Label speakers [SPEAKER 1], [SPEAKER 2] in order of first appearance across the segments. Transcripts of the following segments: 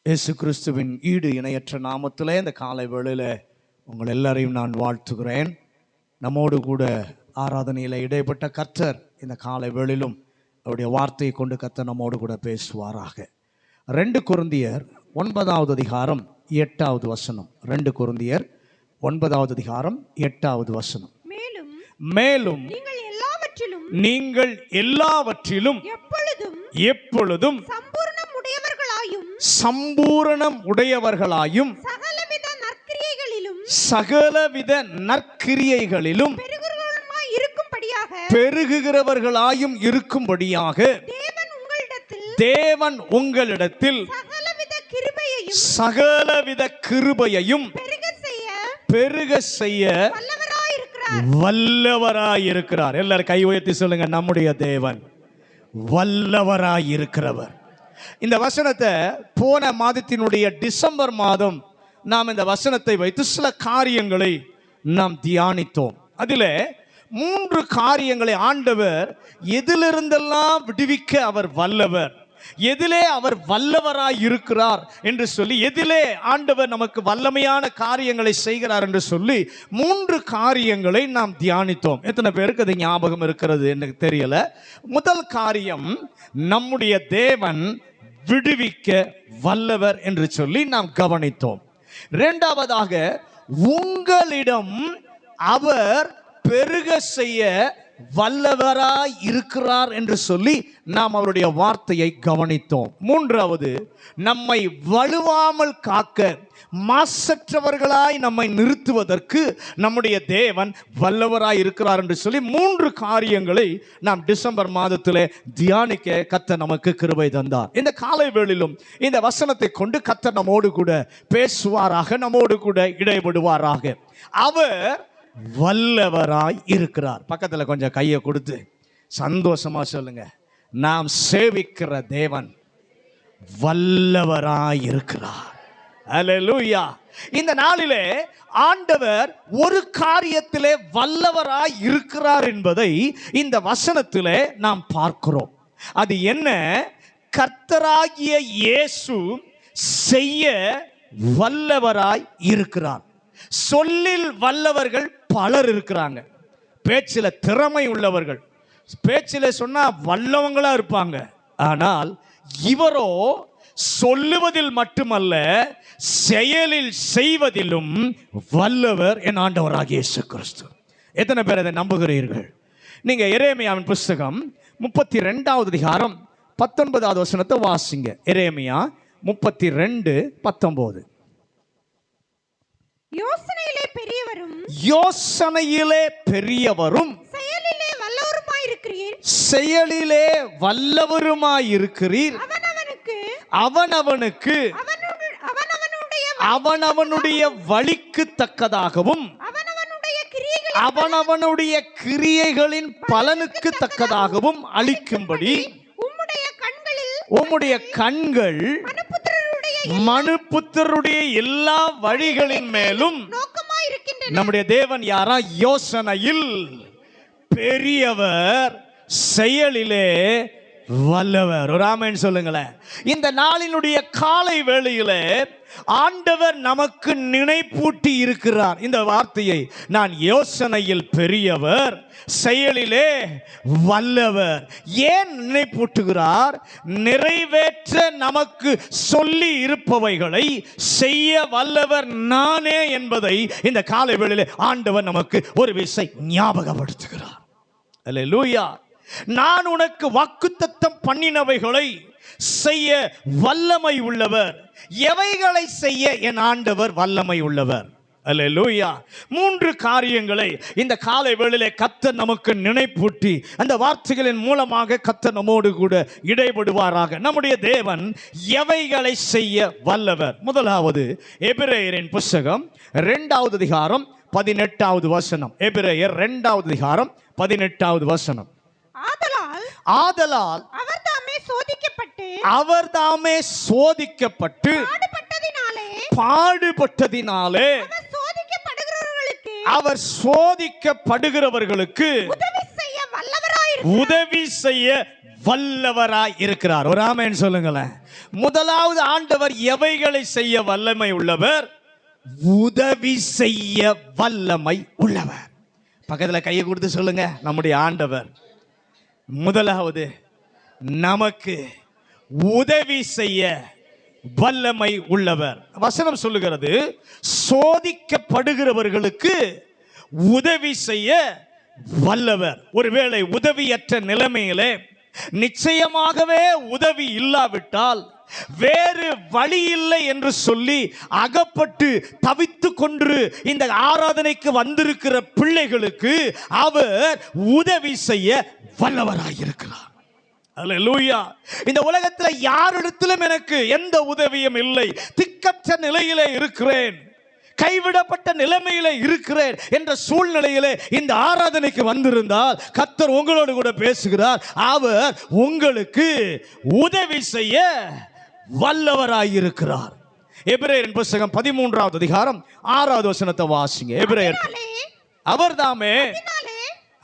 [SPEAKER 1] இயேசு கிறிஸ்துவின் ஈடு இணையற்ற நாமத்திலே இந்த காலை வேளையில் உங்கள் எல்லாரையும் நான் வாழ்த்துகிறேன். நம்மோடு கூட ஆராதனையில் இடைப்பட்ட கர்த்தர் இந்த காலை வேளையிலும் அவருடைய வார்த்தையை கொண்டு கர்த்தர் நம்மோடு கூட பேசுவாராக. 2 கொரிந்தியர் 9வது அதிகாரம் 8வது வசனம். 2 கொரிந்தியர் 9வது அதிகாரம் 8வது வசனம். மேலும் நீங்கள் எல்லாவற்றிலும் எப்பொழுதும் சம்பூரணம் உடையவர்களாயும் சகலவித நற்கிரியைகளிலும் பெருகுகிறவர்களாயும் இருக்கும்படியாக தேவன் உங்களிடத்தில் சகலவித கிருபையையும் பெருக செய்ய வல்லவராயிருக்கிறார். எல்லாரும் கை உயர்த்தி சொல்லுங்க, நம்முடைய தேவன் வல்லவராயிருக்கிறவர். இந்த வசனத்தை போன மாதத்தினுடைய டிசம்பர் மாதம் நாம் இந்த வசனத்தை வைத்து சில காரியங்களை நாம் தியானித்தோம். அதில் 3 காரியங்களை ஆண்டவர் எதிலிருந்தெல்லாம் விடுவிக்க அவர் வல்லவர், எதிலே அவர் வல்லவராய் இருக்கிறார் என்று சொல்லி, எதிலே ஆண்டவர் நமக்கு வல்லமையான காரியங்களை செய்கிறார் என்று சொல்லி 3 காரியங்களை நாம் தியானித்தோம். எத்தனை பேருக்கு அது ஞாபகம் இருக்கிறது எனக்கு தெரியல. முதல் காரியம், நம்முடைய தேவன் விடுவிக்க வல்லவர் என்று சொல்லி நாம் கவனித்தோம். 2வதாக, உங்களிடம் அவர் பெருக செய்ய வல்லவராய் இருக்கிறார் என்று சொல்லி நாம் அவருடைய வார்த்தையை கவனித்தோம். 3வது, நம்மை வலுவாமல் காக்க, மாசற்றவர்களாய் நம்மை நிறுத்துவதற்கு நம்முடைய தேவன் வல்லவராய் இருக்கிறார் என்று சொல்லி 3 காரியங்களை நாம் டிசம்பர் மாதத்திலே தியானிக்க கர்த்தர் நமக்கு கிருபை தந்தார். இந்த காலை வேளையிலும் இந்த வசனத்தை கொண்டு கர்த்தர் நம்மோடு கூட பேசுவாராக, நம்மோடு கூட இடைபடுவாராக. அவர் வல்லவராய் இருக்கிறார். பக்கத்தில் கொஞ்சம் கையை கொடுத்து சந்தோஷமா சொல்லுங்க, நாம் சேவிக்கிற தேவன் வல்லவராய் இருக்கிறார். அல்லேலூயா. இந்த நாளிலே ஆண்டவர் ஒரு காரியத்திலே வல்லவராய் இருக்கிறார் என்பதை இந்த வசனத்திலே நாம் பார்க்கிறோம். அது என்ன? கர்த்தராகிய இயேசு செய்ய வல்லவராய் இருக்கிறார். சொல்லில் வல்லவர்கள் பலர் இருக்கிறாங்க, பேச்சில் திறமை உள்ளவர்கள், பேச்சில் சொன்னா வல்லவங்களா இருப்பாங்க. ஆனால் இவரோ சொல்லுவதில் மட்டுமல்ல, செயலில் செய்வதிலும் வல்லவர் என் ஆண்டவராகிய இயேசு கிறிஸ்து. எத்தனை பேர் அதை நம்புகிறீர்கள்? நீங்க எரேமியாவின் புஸ்தகம் 32வது அதிகாரம் 19வது வசனத்தை வாசிங்க. எரேமியா 32:19. யோசனையிலே பெரியவரும் செயலிலே வல்லவருமாயிருக்கிறீர். அவனவனுக்கு அவனவனுடைய வழிக்கு தக்கதாகவும் அவனவனுடைய கிரியைகளின் பலனுக்கு தக்கதாகவும் அளிக்கும்படி உம்முடைய கண்கள் மனுபுத்திரருடைய எல்லா வழிகளின் மேலும். நம்முடைய தேவன் யாரா? யோசனையில் பெரியவர், செயலிலே வல்லவர். ஒரு ஆமென் சொல்லுங்களேன். இந்த நாளினுடைய காலை வேளையிலே ஆண்டவர் நமக்கு நினைப்பூட்டி இருக்கிறார் இந்த வார்த்தையை. நான் யோசனையில் பெரியவர், செயலிலே வல்லவர். ஏன் நினைப்பூட்டுகிறார்? நிறைவேற்ற நமக்கு சொல்லி இருப்பவைகளை செய்ய வல்லவர் நானே என்பதை இந்த காலை வேளையிலே ஆண்டவர் நமக்கு ஒரு விஷயம் ஞாபகப்படுத்துகிறார். அல்லேலூயா. நான் உனக்கு வாக்குத்தத்தம் பண்ணினவைகளை செய்ய வல்லமை உள்ளவர். எவைகளை செய்ய என் ஆண்டவர் வல்லமை உள்ளவர். அல்லேலூயா. 3 காரியங்களை இந்த காலை வேளையிலே கர்த்தர் நமக்கு நினைப்பூட்டி அந்த வார்த்தைகளின் மூலமாக கர்த்தர் நம்மோடு கூட இடைபடுவாராக. நம்முடைய தேவன் எவைகளை செய்ய வல்லவர்? முதலாவது, எபிரேயரின் புஸ்தகம் 2வது அதிகாரம் 18வது வசனம். எபிரேயர் 2வது அதிகாரம் 18வது வசனம். ஆதலால் அவர்தாமே சோதிக்கப்பட்டு பாடுபட்டதினாலே அவர் சோதிக்கப்படுகிறவர்களுக்கு உதவி செய்ய வல்லவராய் இருக்கிறார். ஒரு ஆமென் சொல்லுங்களேன். முதலாவது ஆண்டவர் எவைகளை செய்ய வல்லமை உள்ளவர்? உதவி செய்ய வல்லமை உள்ளவர். பக்கத்துல கையை கொடுத்து சொல்லுங்க, நம்முடைய ஆண்டவர் முதலாவது நமக்கு உதவி செய்ய வல்லமை உள்ளவர். வசனம் சொல்லுகிறது, சோதிக்கப்படுகிறவர்களுக்கு உதவி செய்ய வல்லவர். ஒருவேளை உதவியற்ற நிலைமையிலே நிச்சயமாகவே உதவி இல்லாவிட்டால் வேறு வழி இல்லை என்று சொல்லி அகப்பட்டு தவித்து கொண்டு இந்த ஆராதனைக்கு வந்திருக்கிற பிள்ளைகளுக்கு அவர் உதவி செய்ய வல்லவராயிருக்கிறார். அல்லேலூயா. இந்த உலகத்தில் யாரிடத்திலும் எனக்கு எந்த உதவியும் இல்லை, திக்கற்ற நிலையிலே இருக்கிறேன், கைவிடப்பட்ட நிலைமையிலே இருக்கிறேன் என்ற சூழ்நிலையிலே இந்த ஆராதனைக்கு வந்திருந்தால் கர்த்தர் உங்களோடு கூட பேசுகிறார். அவர் உங்களுக்கு உதவி செய்ய வல்லவராயிருக்கிறார். எபிரேயரின் புத்தகம் 13வது அதிகாரம் 6வது வசனத்தை வாசிங்க. எபிரேயர், அவர்தாமே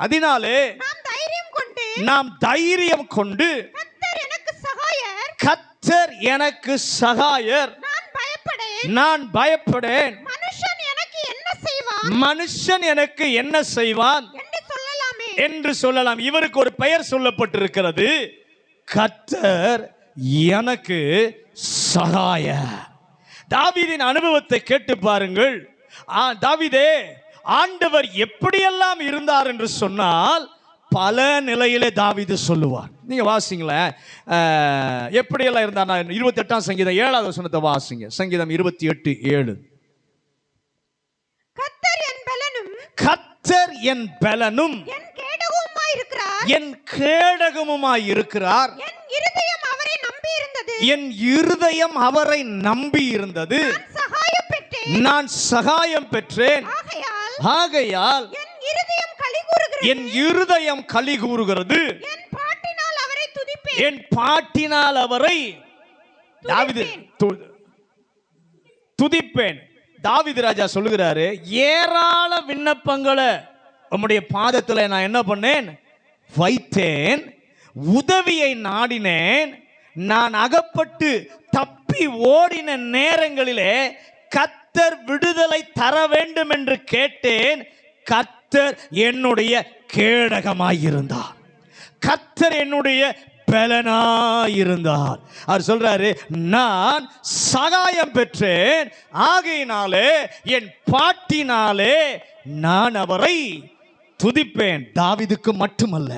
[SPEAKER 1] அதனாலே நாம் தைரியம் கொண்டு கர்த்தர் எனக்கு சகாயர், நான் பயப்படேன், மனுஷன் எனக்கு என்ன செய்வான் என்று சொல்லலாம். இவருக்கு ஒரு பெயர் சொல்லப்பட்டிருக்கிறது, கர்த்தர் எனக்கு சகாயர். தாவீதின் அனுபவத்தை கேட்டு பாருங்கள். தாவீதே, ஆண்டவர் எப்படியெல்லாம் இருந்தார் என்று சொன்னால் பல நிலையிலே தாவீது சொல்லுவார். நீங்க வாசிங்களேன், எப்படியெல்லாம் இருந்தார். 28ஆம் சங்கீதம் 7வது வசனத்தை வாசிங்க. சங்கீதம் 28:7. கர்த்தர் என் பலனும் என் கேடகமுமாய் இருக்கிறார், என் இருதயம் அவரை நம்பி இருந்தது, நான் சகாயம் பெற்றேன், ஆகையால் என் இருதயம் களி கூறுகிறது, என் பாட்டினால் அவரை துதிப்பேன். தாவீது ராஜா சொல்லுகிறாரு, ஏராள விண்ணப்பங்களை உம்முடைய பாதத்தில் நான் என்ன பண்ணேன்? வைத்தேன், உதவியை நாடினேன், நான் அகப்பட்டு தப்பி ஓடின நேரங்களிலே கர்த்தர் விடுதலை தர வேண்டும் என்று கேட்டேன், கர்த்தர் என்னுடைய கேடகமாயிருந்தார், கர்த்தர் என்னுடைய பலனாயிருந்தார். அவர் சொல்றாரு, நான் சகாயம் பெற்றேன், ஆகையினாலே என் பாட்டினாலே நான் அவரை துதிப்பேன். தாவீதுக்கு மட்டுமல்ல,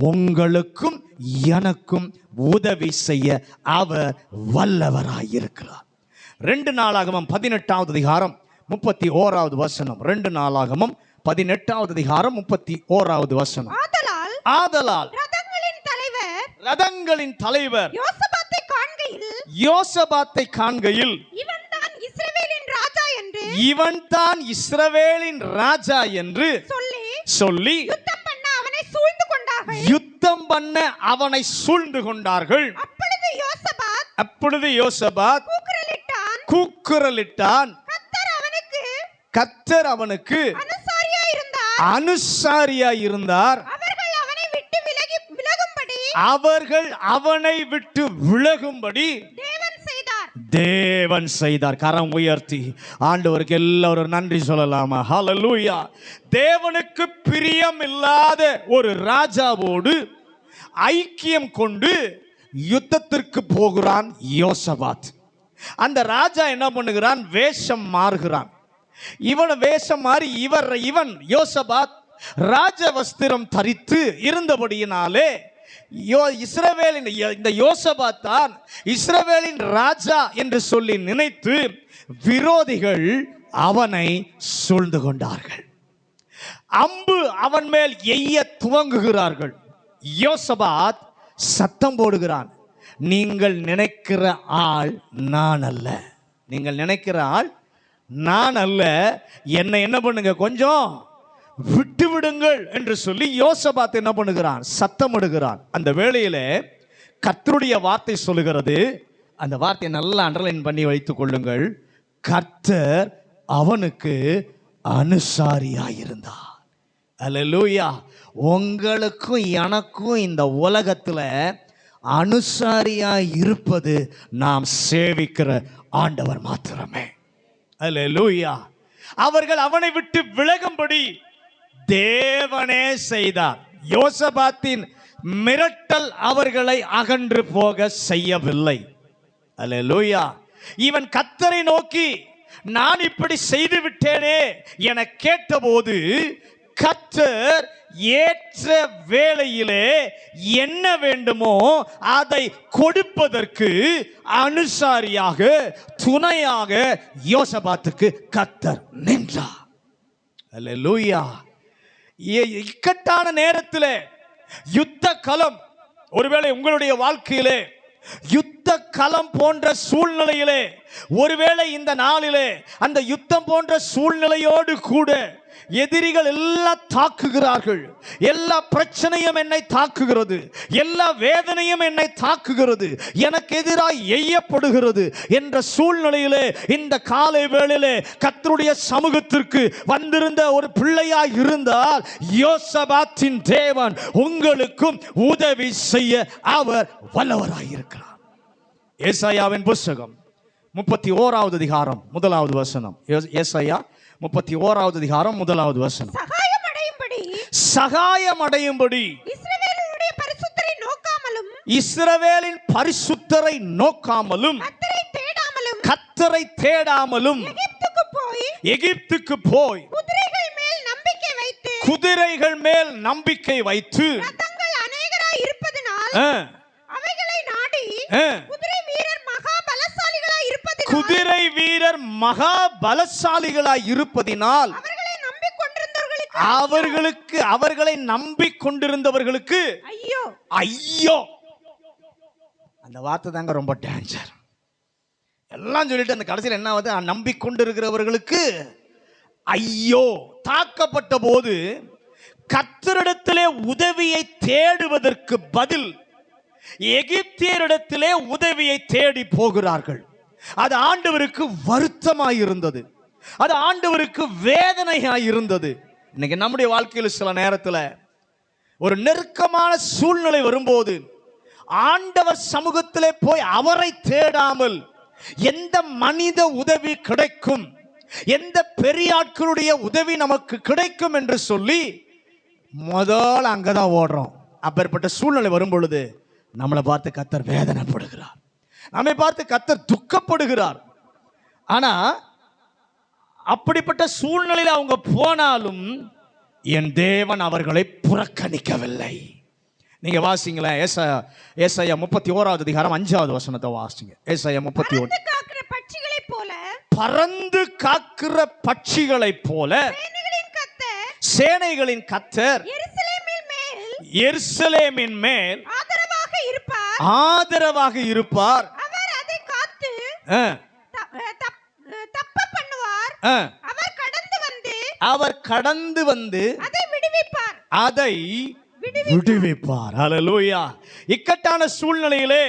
[SPEAKER 1] உங்களுக்கும் எனக்கும் உதவி செய்ய அவர் வல்லவராயிருக்கிறார். 2 நாளாகமம் 18வது அதிகாரம் 31வது வசனம். 2 நாளாகமம் 18வது அதிகாரம் 31வது வசனம். ஆதலால் ரதங்களின் தலைவர் யோசபாத்தை காண்கையில் இவன் தான் இஸ்ரவேலின் ராஜா என்று சொல்லி யுத்தம் பண்ண அவனை சூழ்ந்து கொண்டார்கள். அப்பொழுது யோசபாத் கூக்குரலிட்டான், கர்த்தர் அவனுக்கு அனுசாரியாய் இருந்தார், அவர்கள் அவனை விட்டு விலகும்படி தேவன் செய்தார். கரம் உயர்த்தி ஆண்டவருக்கு எல்லாரும் நன்றி சொல்லலாமா? ஹல்லேலூயா. தேவனுக்கு பிரியம் இல்லாத ஒரு ராஜாவோடு ஐக்கியம் கொண்டு யுத்தத்திற்கு போகிறான் யோசபாத். அந்த ராஜா என்ன பண்ணுகிறான்? வேஷம் மாறுகிறான். இவன் வேஷம் மாறி இவன் யோசபாத் ராஜ வஸ்திரம் தரித்து இருந்தபடியினாலே இஸ்ரவேலின் இந்த யோசபாத் தான் இஸ்ரவேலின் ராஜா என்று சொல்லி நினைத்து விரோதிகள் அவனை சூழ்ந்து கொண்டார்கள். அம்பு அவன் மேல் எய்ய துவங்குகிறார்கள். யோசபாத் சத்தம் போடுகிறான், நீங்கள் நினைக்கிற ஆள் நான் அல்ல, நீங்கள் நினைக்கிற ஆள் நான் அல்ல, என்னை என்ன பண்ணுங்க, கொஞ்சம் விட்டு விடுங்கள் என்று சொல்லி யோசபாத் என்ன பண்ணுகிறான்? சத்தமிடுகிறான். அந்த வேளையிலே கர்த்தருடைய வார்த்தை சொல்லுகிறது, அந்த வார்த்தையை நல்லா அண்டர்லைன் பண்ணி வைத்துக் கொள்ளுங்கள். கர்த்தர் அவனுக்கு அனுசாரியாயிருந்தார். அல்லேலூயா. உங்களுக்கும் எனக்கும் இந்த உலகத்துல அனுசாரியா இருப்பது நாம் சேவிக்கிற ஆண்டவர் மாத்திரமே. அல்லேலூயா. அவர்கள் அவனை விட்டு விலகும்படி தேவனே செய்தார். யோசபாத்தின் மிரட்டல் அவர்களை அகன்று போக செய்யவில்லை. அல்லேலூயா. இவன் கர்த்தரை நோக்கி நான் இப்படி செய்து விட்டேனே என கேட்டபோது கர்த்தர் ஏற்ற வேளையிலே என்ன வேண்டுமோ அதை கொடுப்பதற்கு அனுசாரியாக துணையாக யோசபாத்துக்கு கர்த்தர் நின்றார். அல்லேலூயா. இக்கட்டான நேரத்தில் யுத்த களம், ஒருவேளை உங்களுடைய வாழ்க்கையிலே யுத்த களம் போன்ற சூழ்நிலையிலே, ஒருவேளை இந்த நாளிலே அந்த யுத்தம் போன்ற சூழ்நிலையோடு கூட எதிரிகள் எல்லாம் தாக்குகிறார்கள். எல்லா பிரச்சனையும் என்னை தாக்குகிறது, எல்லா வேதனையும் என்னை தாக்குகிறது, எனக்கு எதிராக எய்யப்படுகிறது என்ற சூழ்நிலையிலே இந்த காலை வேளையிலே கர்த்தருடைய சமூகத்திற்கு வந்திருந்த ஒரு பிள்ளையாய் இருந்தால் யோசபாத்தின் தேவன் உங்களுக்கும் உதவி செய்ய அவர் வல்லவராயிருக்கிறார். ஏசாயாவின் புத்தகம் 31வது அதிகாரம் 1வது வசனம். ஏசாயா 31வது அதிகாரம் 1வது வசனம். சகாயம் அடையும்படி இஸ்ரவேலின் பரிசுத்தரை நோக்காமலும் கர்த்தரை தேடாமலும் எகிப்துக்கு போய் குதிரைகள் மேல் நம்பிக்கை வைத்து குதிரை வீரர் மகா பலசாலிகளாய் இருப்பதினால் அவர்களை நம்பிக்கொண்டிருந்தவர்களுக்கு ஐயோ ஐயோ. அந்த வார்த்தை தாங்க ரொம்ப டேஞ்சர். எல்லாம் சொல்லிட்டு அந்த கடைசியில் என்ன ஆகுது? நம்பிக்கொண்டிருக்கிறவர்களுக்கு ஐயோ. தாக்கப்பட்ட போது கர்த்தரிடத்திலே உதவியை தேடுவதற்கு பதில் எகிப்தியரிடத்திலே உதவியை தேடி போகிறார்கள். அது ஆண்டவருக்கு வருத்தமாயிருந்தது, அது ஆண்டவருக்கு வேதனையாயிருந்தது. இன்னைக்கு நம்முடைய வாழ்க்கையில் சில நேரத்தில் ஒரு நெருக்கமான சூழ்நிலை வரும்போது ஆண்டவர் சமூகத்திலே போய் அவரை தேடாமல் எந்த மனித உதவி கிடைக்கும், எந்த பெரியாட்களுடைய உதவி நமக்கு கிடைக்கும் என்று சொல்லி முதல் அங்கதான் ஓடுறோம். அப்பேற்பட்ட சூழ்நிலை வரும் பொழுது நம்மளை பார்த்து கர்த்தர் வேதனைப்படுகிறார், நம்மை பார்த்து கர்த்தர் துக்கப்படுகிறார். ஆனா அப்படிப்பட்ட சூழ்நிலையில் அவங்க போனாலும் என் தேவன் அவர்களை புறக்கணிக்கவில்லை. நீங்க வாசிங்களா, ஏசாயா 31வது அதிகாரம் 5வது வசனத்தை வாசிங்க. ஏசாயா 31. பறந்து காக்கிற பட்சிகளைப் போல சேனைகளின் கர்த்தர் எருசலேமின் மேல் ஆதரவாக இருப்பார். அவர் கடந்து வந்து அதை விடுவிப்பார். அல்லேலூயா. இக்கட்டான சூழ்நிலையிலே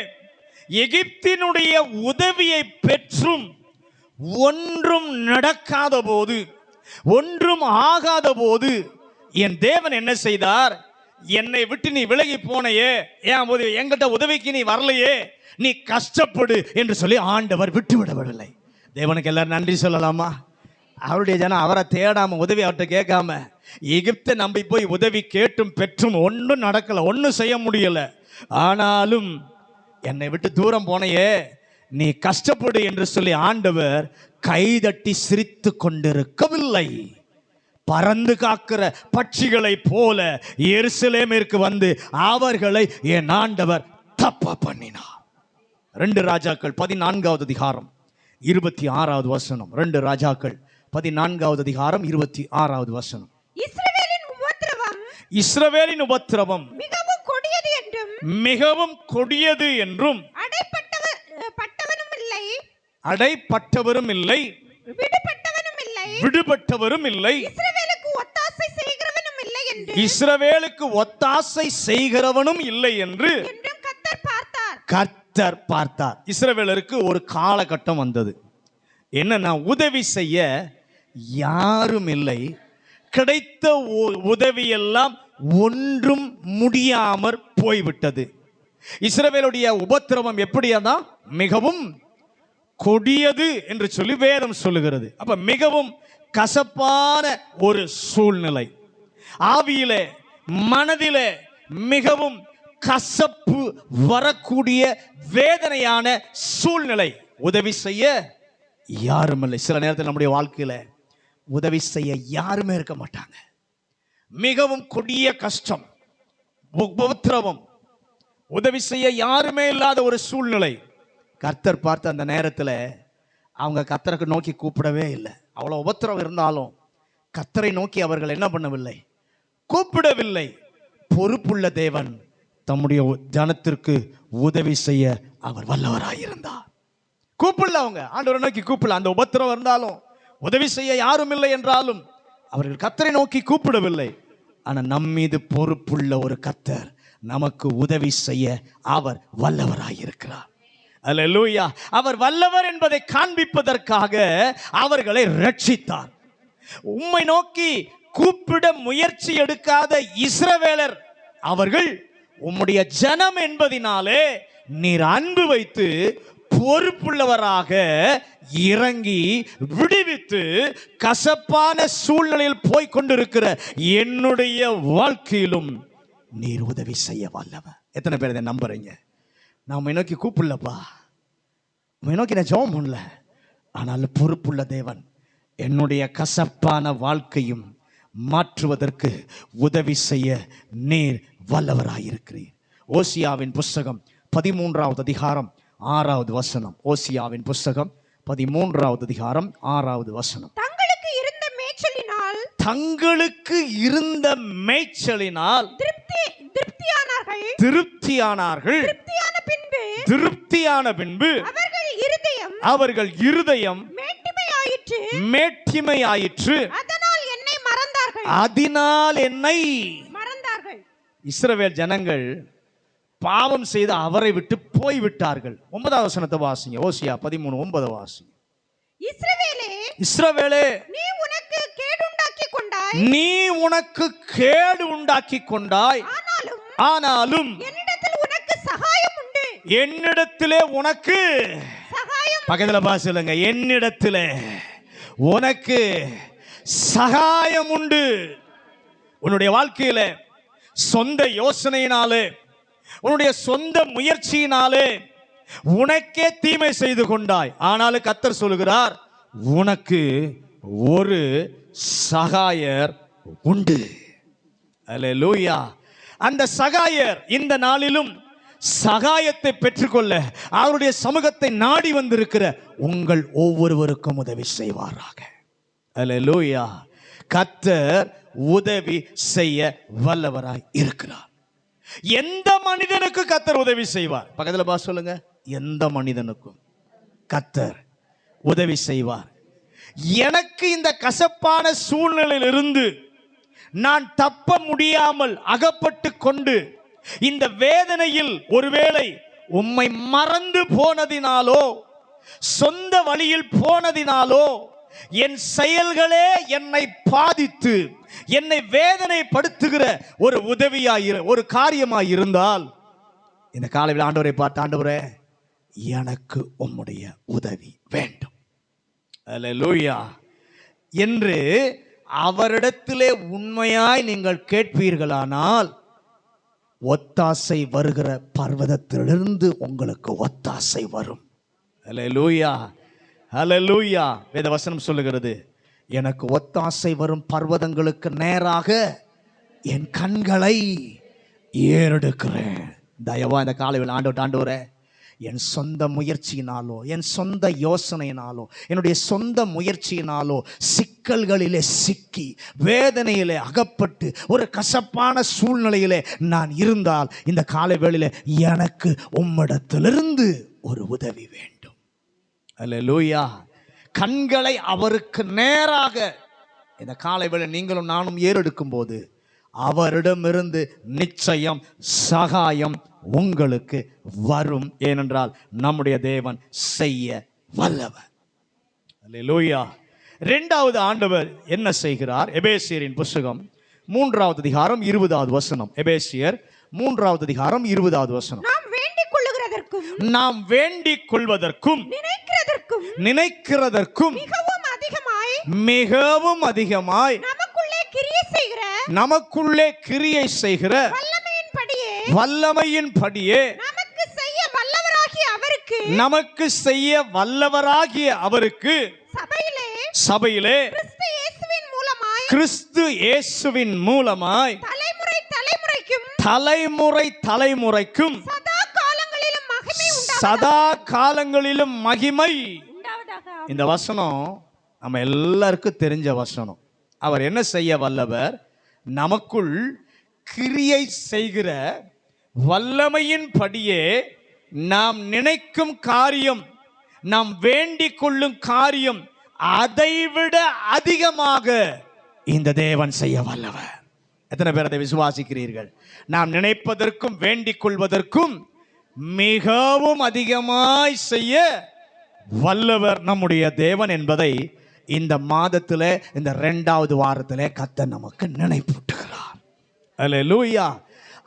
[SPEAKER 1] எகிப்தினுடைய உதவியை பெற்றும் ஒன்றும் நடக்காத போது, ஒன்றும் ஆகாத போது என் தேவன் என்ன செய்தார்? என்னை விட்டு நீ விலகி போனையே, ஏன் போது என்கிட்ட உதவிக்கு நீ வரலையே, நீ கஷ்டப்படு என்று சொல்லி ஆண்டவர் விட்டு விடவில்லை. தேவனுக்கு எல்லாரும் நன்றி சொல்லலாமா? அவருடைய ஜனம் அவரை தேடாம உதவி அவர்கிட்ட கேட்காம எகிப்தை நம்பி போய் உதவி கேட்டும் பெற்றும் ஒன்றும் நடக்கல, ஒன்றும் செய்ய முடியல. ஆனாலும் என்னை விட்டு தூரம் போனையே, நீ கஷ்டப்படு என்று சொல்லி ஆண்டவர் கைதட்டி சிரித்து கொண்டிருக்கவில்லை. பறந்து காக்கிற பட்சிகளை போல எருசலேமிற்கு வந்து அவர்களை என் ஆண்டவர் தப்பா பண்ணினார். 2 ராஜாக்கள் 14வது அதிகாரம் 26வது வசனம். 2 ராஜாக்கள் 14வது அதிகாரம் 26வது வசனம். இஸ்ரவேலின் உபத்திரவம் மிகவும் கொடியது என்றும் அடைப்பட்டவரும் இல்லை விடுபட்டவரும் இல்லை, இஸ்ரவேலுக்கு ஒத்தாசை செய்கிறவனும் இல்லை என்று கர்த்தர் பார்த்தார். இஸ்ரவேலருக்கு ஒரு காலகட்டம் வந்தது, என்னன்னா உதவி செய்ய யாரும் இல்லை, கிடைத்த உதவியெல்லாம் ஒன்றும் முடியாமற் போய்விட்டது. இஸ்ரவேலுடைய உபத்திரவம் எப்படியாதான் மிகவும் கொடியது என்று சொல்லி வேதம் சொல்லுகிறது. அப்ப மிகவும் கசப்பான ஒரு சூழ்நிலை, ஆவியிலே மனதிலே மிகவும் கசப்பு வரக்கூடிய வேதனையான சூழ்நிலை. உதவி செய்ய யாரும் இல்லை. சில நேரத்தில் நம்முடைய வாழ்க்கையில உதவி செய்ய யாருமே இருக்க மாட்டாங்க. மிகவும் கொடிய கஷ்டம், உபத்திரவம், உதவி செய்ய யாருமே இல்லாத ஒரு சூழ்நிலை. கர்த்தர் பார்த்து அந்த நேரத்தில் அவங்க கர்த்தருக்கு நோக்கி கூப்பிடவே இல்லை. அவ்வளோ உபத்திரவம் இருந்தாலும் கர்த்தரை நோக்கி அவர்கள் என்ன பண்ணவில்லை, கூப்பிடவில்லை. பொறுப்புள்ள தேவன் தம்முடைய ஜனத்திற்கு உதவி செய்ய அவர் வல்லவராயிருந்தார். கூப்பிடல, அவங்க ஆண்டவரை நோக்கி கூப்பிடல. அந்த உபத்திரவம் இருந்தாலும் உதவி செய்ய யாரும் இல்லை என்றாலும் அவர்கள் கர்த்தரை நோக்கி கூப்பிடவில்லை. ஆனால் நம் மீது பொறுப்புள்ள ஒரு கர்த்தர் நமக்கு உதவி செய்ய அவர் வல்லவராயிருக்கிறார். அல்லேலூயா. அவர் வல்லவர் என்பதை காண்பிப்பதற்காக அவர்களை ரட்சித்தார். உம்மை நோக்கி கூப்பிட முயற்சி எடுக்காத இஸ்ரவேலர் அவர்கள் உம்முடைய ஜனம் என்பதினாலே நீர் அன்பு வைத்து பொறுப்புள்ளவராக இறங்கி விடுவித்து கசப்பான சூழ்நிலையில் போய் கொண்டிருக்கிற என்னுடைய வாழ்க்கையிலும் நீர் உதவி செய்ய வல்லவர். எத்தனை பேர் இதை நம்புறீங்க? நான் உம்மை நோக்கி கூப்பிடலப்பா, உம்மை நோக்கி நான் ஜெபம் பண்ணல, ஆனால் பொறுப்புள்ள தேவன் என்னுடைய கசப்பான வாழ்க்கையும் மாற்றுவதற்கு உதவி செய்ய நீர் வல்லவராயிருக்கிறீர். ஓசியாவின் புஸ்தகம் 13வது அதிகாரம் 6வது வசனம். ஓசியாவின் புஸ்தகம் 13வது அதிகாரம் 6வது வசனம். தங்களுக்கு இருந்த மேய்ச்சலினால் திருப்தியானார்கள். திருப்தியான பின்பு அவர்கள் இருதயம் மேட்டிமையாயிற்று. அதனால் என்னை மறந்தார்கள். இஸ்ரவேல் ஜனங்கள் பாவம் செய்து அவரை விட்டு போய்விட்டார்கள். 9வது வசனத்தை வாசிங்க. ஓசியா 13:9 வாசிங்க. இஸ்ரவேலே, நீ உனக்கு கேடு உண்டாக்கி கொண்டாய், ஆனாலும் என்னிடத்திலே உனக்கு பக்கத்துல பாசுங்க, என்னிடத்திலே உனக்கு சகாயம் உண்டு. உன்னுடைய வாழ்க்கையில சொந்த யோசனையினாலே, உன்னுடைய சொந்த முயற்சியினாலே உனக்கே தீமை செய்து கொண்டாய். ஆனாலும் கர்த்தர் சொல்லுகிறார், உனக்கு ஒரு சகாயர் உண்டு. அல்லேலூயா. அந்த சகாயர் இந்த நாளிலும் சகாயத்தை பெற்றுக்கொள்ள அவருடைய சமூகத்தை நாடி வந்திருக்கிற உங்கள் ஒவ்வொருவருக்கும் உதவி செய்வாராக. அல்லேலூயா. கர்த்தர் உதவி செய்ய வல்லவராய் இருக்கிறார். எந்த மனிதனுக்கு கர்த்தர் உதவி செய்வார்? பக்கத்துல பா சொல்லுங்க, எந்த மனிதனுக்கும் கர்த்தர் உதவி செய்வார். எனக்கு இந்த கசப்பான சூழ்நிலையில் இருந்து நான் தப்ப முடியாமல் அகப்பட்டு கொண்டு இந்த வேதனையில் ஒருவேளை உம்மை மறந்து போனதினாலோ, சொந்த வழியில் போனதினாலோ, என் செயல்களே என்னை பாதித்து என்னை வேதனைப்படுத்துகிற ஒரு உதவியாய் ஒரு காரியமாய் இருந்தால் இந்த காலையில் ஆண்டவரை பார்த்து, ஆண்டவரே எனக்கு உம்முடைய உதவி வேண்டும் அல்லேலூயா என்று அவரிடத்திலே உண்மையாய் நீங்கள் கேட்பீர்களானால் ஒத்தாசை வருகிற பர்வதத்திலிருந்து உங்களுக்கு ஒத்தாசை வரும். அல்லேலூயா, அல்லேலூயா. வேதவசனம் சொல்லுகிறது, எனக்கு ஒத்தாசை வரும் பர்வதங்களுக்கு நேராக என் கண்களை ஏறெடுக்கிறேன். தயவா இந்த காலையில் ஆண்டவரே, என் சொந்த முயற்சியினாலோ, என் சொந்த யோசனையினாலோ, என்னுடைய சொந்த முயற்சியினாலோ சிக்கல்களிலே சிக்கி வேதனையிலே அகப்பட்டு ஒரு கசப்பான சூழ்நிலையிலே நான் இருந்தால் இந்த காலை வேளையிலே எனக்கு உம்மிடத்திலிருந்து ஒரு உதவி வேண்டும். அல்லேலூயா. கண்களை அவருக்கு நேராக இந்த காலை வேளை நீங்களும் நானும் ஏறெடுக்கும் போது அவரிடமிருந்து நிச்சயம் சகாயம் உங்களுக்கு வரும். ஏனென்றால் நம்முடைய தேவன் செய்ய வல்லவர். அல்லேலூயா. இரண்டாவது ஆண்டவர் என்ன செய்கிறார்? எபேசியரின் புஸ்தகம் 3வது அதிகாரம் 20வது வசனம். எபேசியர் 3வது அதிகாரம் 20வது வசனம். நாம் வேண்டிக் கொள்வதற்கும் நினைக்கிறதற்கும் மிகவும் அதிகமாய் நமக்குள்ளே கிரியை செய்கிற வல்லமையின் படியே நமக்கு செய்ய வல்லவராகிய அவருக்கு சபையிலே கிறிஸ்து இயேசுவின் மூலமாய் தலைமுறை தலைமுறைக்கும் சதா காலங்களிலும் மகிமை. இந்த வசனம் நம்ம எல்லாருக்கும் தெரிஞ்ச வசனம். அவர் என்ன செய்ய வல்லவர்? நமக்குள் கிரியை செய்கிற வல்லமையின் படியே நாம் நினைக்கும் காரியம், நாம் வேண்டிக் கொள்ளும் காரியம் அதைவிட அதிகமாக இந்த தேவன் செய்ய வல்லவர். எத்தனை பேர் அதை விசுவாசிக்கிறீர்கள்? நாம் நினைப்பதற்கும் வேண்டிக் கொள்வதற்கும் மிகவும் அதிகமாய் செய்ய வல்லவர் நம்முடைய தேவன் என்பதை இந்த மாதத்தில், இந்த 2வது வாரத்தில் கர்த்தர் நமக்கு நினைப்பூட்டுகிறார். அல்லேலூயா.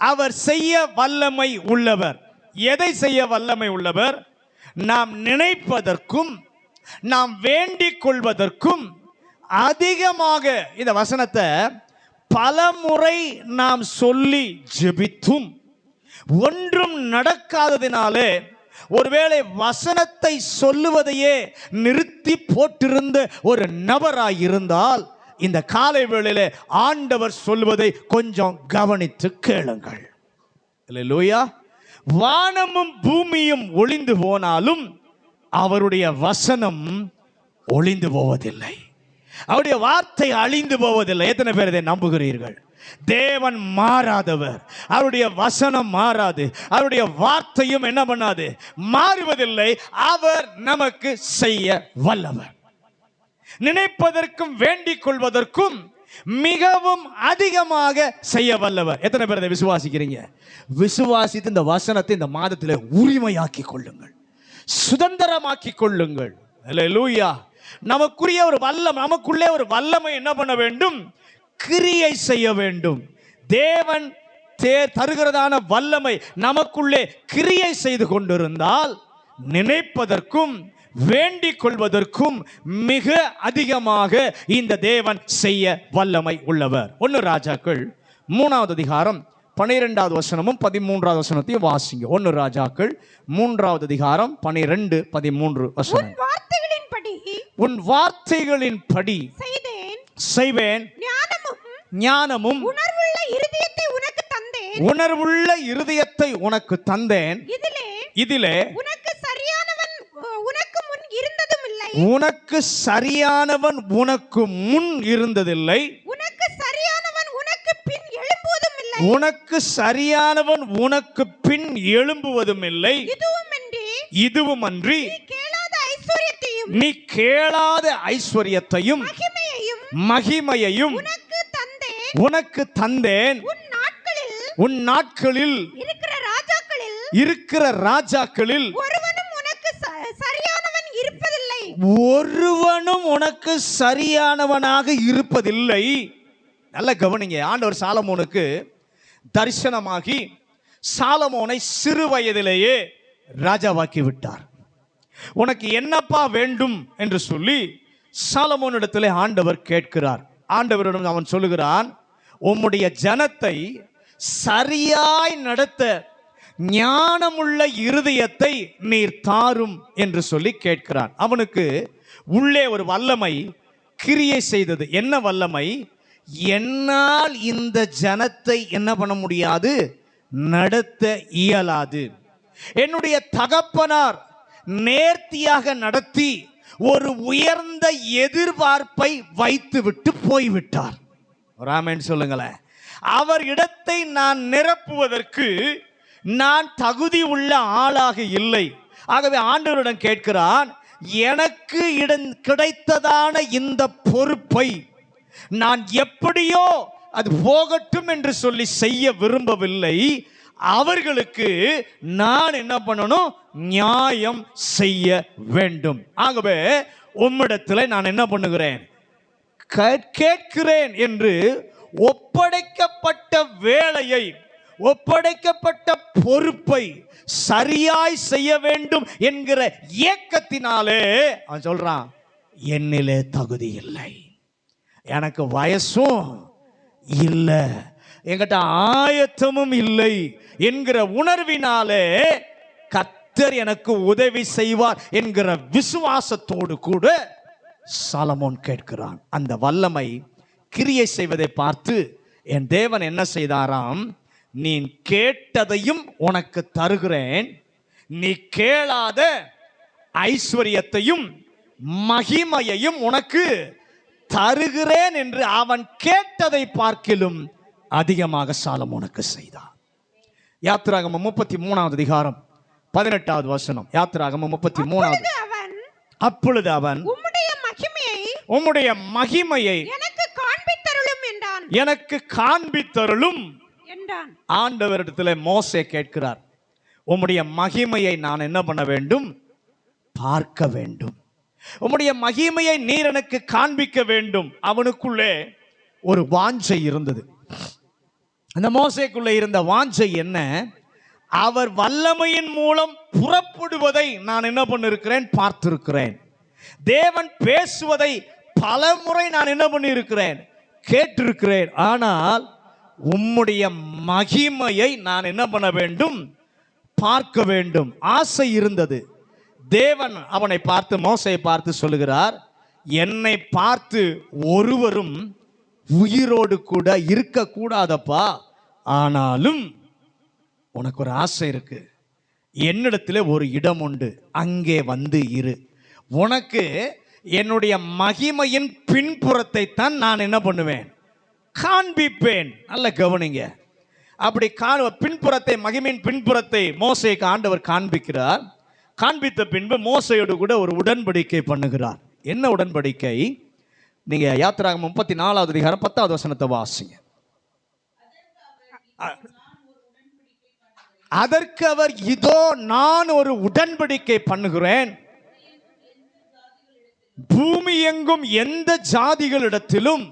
[SPEAKER 1] அவர் செய்ய வல்லமை உள்ளவர். எதை செய்ய வல்லமை உள்ளவர்? நாம் நினைப்பதற்கும் நாம் வேண்டிக் கொள்வதற்கும் அதிகமாக. இந்த வசனத்தை பல முறை நாம் சொல்லி ஜெபித்தும் ஒன்றும் நடக்காததினாலே, ஒருவேளை வசனத்தை சொல்லுவதையே நிறுத்தி போட்டிருந்த ஒரு நபராய் இருந்தால், இந்த காலை வேளையிலே ஆண்டவர் சொல்வதை கொஞ்சம் கவனித்து கேளுங்கள். அல்லேலூயா. வானமும் பூமியும் ஒளிந்து போனாலும் அவருடைய வசனம் ஒளிந்து போவதில்லை. அவருடைய வார்த்தை அழிந்து போவதில்லை. எத்தனை பேர் இதை நம்புகிறீர்கள்? தேவன் மாறாதவர். அவருடைய வசனம் மாறாது. அவருடைய வார்த்தையும் என்ன பண்ணாது? மாறுவதில்லை. அவர் நமக்கு செய்ய வல்லவர். நினைப்பதற்கும் வேண்டிக் கொள்வதற்கும் மிகவும் அதிகமாக செய்ய வல்லவர். எத்தனை பேர் இதை விசுவாசிக்கிறீங்க? விசுவாசித்து இந்த வசனத்தை இந்த மாதத்தில் உரிமையாக்கி கொள்ளுங்கள், சுதந்திரமாக்கி கொள்ளுங்கள். அல்லேலூயா. நமக்குரிய ஒரு நமக்குள்ளே ஒரு வல்லமை என்ன பண்ண வேண்டும்? கிரியை செய்ய வேண்டும். தேவன் தருகிறதான வல்லமை நமக்குள்ளே கிரியை செய்து கொண்டிருந்தால் நினைப்பதற்கும் வேண்டிக் கொள்வதற்கும் மிக அதிகமாக இந்த தேவன் செய்ய வல்லமை உள்ளவர். 1 ராஜாக்கள் 3வது அதிகாரம் 12வது வசனமும் 13வது வசனத்தையும் வாசிங்க. 1 ராஜாக்கள் 3வது அதிகாரம் 12, 13 வசனம். உன் வார்த்தைகளின்படி செய்வேன், ஞானமும் உணர்வுள்ள இருதயத்தை உனக்கு தந்தேன். இதிலே உனக்கு சரியானவன் உனக்கு முன் இருந்ததில்லை, உனக்கு சரியானவன் உனக்கு பின் எழும்புவதும் இல்லை. இதுவுமன்றி நீ கேளாத ஐஸ்வர்யத்தையும் மகிமையையும் உனக்கு தந்தேன். உன் நாட்களில் இருக்கிற ராஜாக்களில் ஒருவனும் உனக்கு சரியானவனாக இருப்பதில்லை. நல்ல கவனிங்க. ஆண்டவர் சாலமோனுக்கு தரிசனமாகி சாலமோனை சிறு வயதிலேயே ராஜாவாக்கி விட்டார். உனக்கு என்னப்பா வேண்டும் என்று சொல்லி சாலமோனிடத்திலே ஆண்டவர் கேட்கிறார். ஆண்டவரிடம் அவன் சொல்லுகிறான், உம்முடைய ஜனத்தை சரியாய் நடத்த ஞானமுள்ள இருதயத்தை நீர் தாரும் என்று சொல்லி கேட்கிறான். அவனுக்கு உள்ளே ஒரு வல்லமை கிரியை செய்தது. என்ன வல்லமை? என்னால் இந்த ஜனத்தை என்ன பண்ண முடியாது? நடத்த இயலாது. என்னுடைய தகப்பனார் நேர்த்தியாக நடத்தி ஒரு உயர்ந்த எதிர்பார்ப்பை வைத்துவிட்டு போய்விட்டார். ராமன் சொல்லுங்களேன். அவர் இடத்தை நான் நிரப்புவதற்கு நான் தகுதி உள்ள ஆளாக இல்லை. ஆகவே ஆண்டவரிடம் கேட்கிறான், எனக்கு கிடைத்ததான இந்த பொறுப்பை நான் எப்படியோ அது போகட்டும் என்று சொல்லி செய்ய விரும்பவில்லை. அவர்களுக்கு நான் என்ன பண்ணணும்? நியாயம் செய்ய வேண்டும். ஆகவே உம்மிடத்தில் நான் என்ன பண்ணுகிறேன்? கேட்கிறேன் என்று ஒப்படைக்கப்பட்ட வேலையை, ஒப்படைக்கப்பட்ட பொறுப்பை சரியாய் செய்ய வேண்டும் என்கிற ஏக்கத்தினாலே அவன் சொல்றான், என்னிலே தகுதி இல்லை, எனக்கு வயசும் இல்லை, என்கிட்ட ஆயத்தமும் இல்லை என்கிற உணர்வினாலே கர்த்தர் எனக்கு உதவி செய்வார் என்கிற விசுவாசத்தோடு கூட சாலமோன் கேட்கிறான். அந்த வல்லமை கிரியை செய்வதை பார்த்து என் தேவன் என்ன செய்தாராம்? நீ கேட்டதையும் உனக்கு தருகிறேன், நீ கேளாத ஐஸ்வர்யத்தையும் மகிமையையும் உனக்கு தருகிறேன் என்று அவன் கேட்டதை பார்க்கிலும் அதிகமாக சாலமோனுக்கு செய்தார். யாத்திராகமம் 33வது அதிகாரம் 18வது வசனம். யாத்திராகமம் 33. அப்பொழுது அவன் உம்முடைய மகிமையை எனக்கு காண்பித்தருளும் என்றான். ஆண்டவரிடத்தில் மோசே கேட்கிறார், உம்முடைய மகிமையை நான் என்ன பண்ண வேண்டும்? பார்க்க வேண்டும். உம்முடைய மகிமையை நீர் எனக்கு காண்பிக்க வேண்டும். அவனுக்குள்ளே ஒரு வாஞ்சை இருந்தது. அந்த மோசேக்குள்ளே இருந்த வாஞ்சை என்ன? அவர் வல்லமையின் மூலம் புறப்படுவதை நான் என்ன பண்ணிருக்கிறேன்? பார்த்திருக்கிறேன். தேவன் பேசுவதை பல முறை நான் என்ன பண்ணியிருக்கிறேன்? கேட்டிருக்கிறேன். ஆனால் உம்முடைய மகிமையை நான் என்ன பண்ண வேண்டும்? பார்க்க வேண்டும். ஆசை இருந்தது. தேவன் அவனை பார்த்து, மோசையை பார்த்து சொல்லுகிறார், என்னை பார்த்து ஒருவரும் உயிரோடு கூட இருக்கக்கூடாதப்பா, ஆனாலும் உனக்கு ஒரு ஆசை இருக்கு, என்னிடத்தில் ஒரு இடம் உண்டு, அங்கே வந்து இரு. உனக்கு என்னுடைய மகிமையின் பின்புறத்தை தான் நான் என்ன பண்ணுவேன்? காண்பிப்பேன். நல்ல கவனிங்க. அப்படி பின்புறத்தை, மகிமையின் பின்புறத்தை மோசேக்கு ஆண்டவர் காண்பிக்கிறார். காண்பித்த பின்பு மோசையோடு கூட ஒரு உடன்படிக்கை பண்ணுகிறார். என்ன உடன்படிக்கை? நீங்க யாத்திராகமம் 34வது அதிகாரம் 10வது வசனத்தை வாசிங்க. அதற்கு அவர், இதோ நான் ஒரு உடன்படிக்கை பண்ணுகிறேன், பூமி எங்கும் எந்த ஜாதிகளிடத்திலும்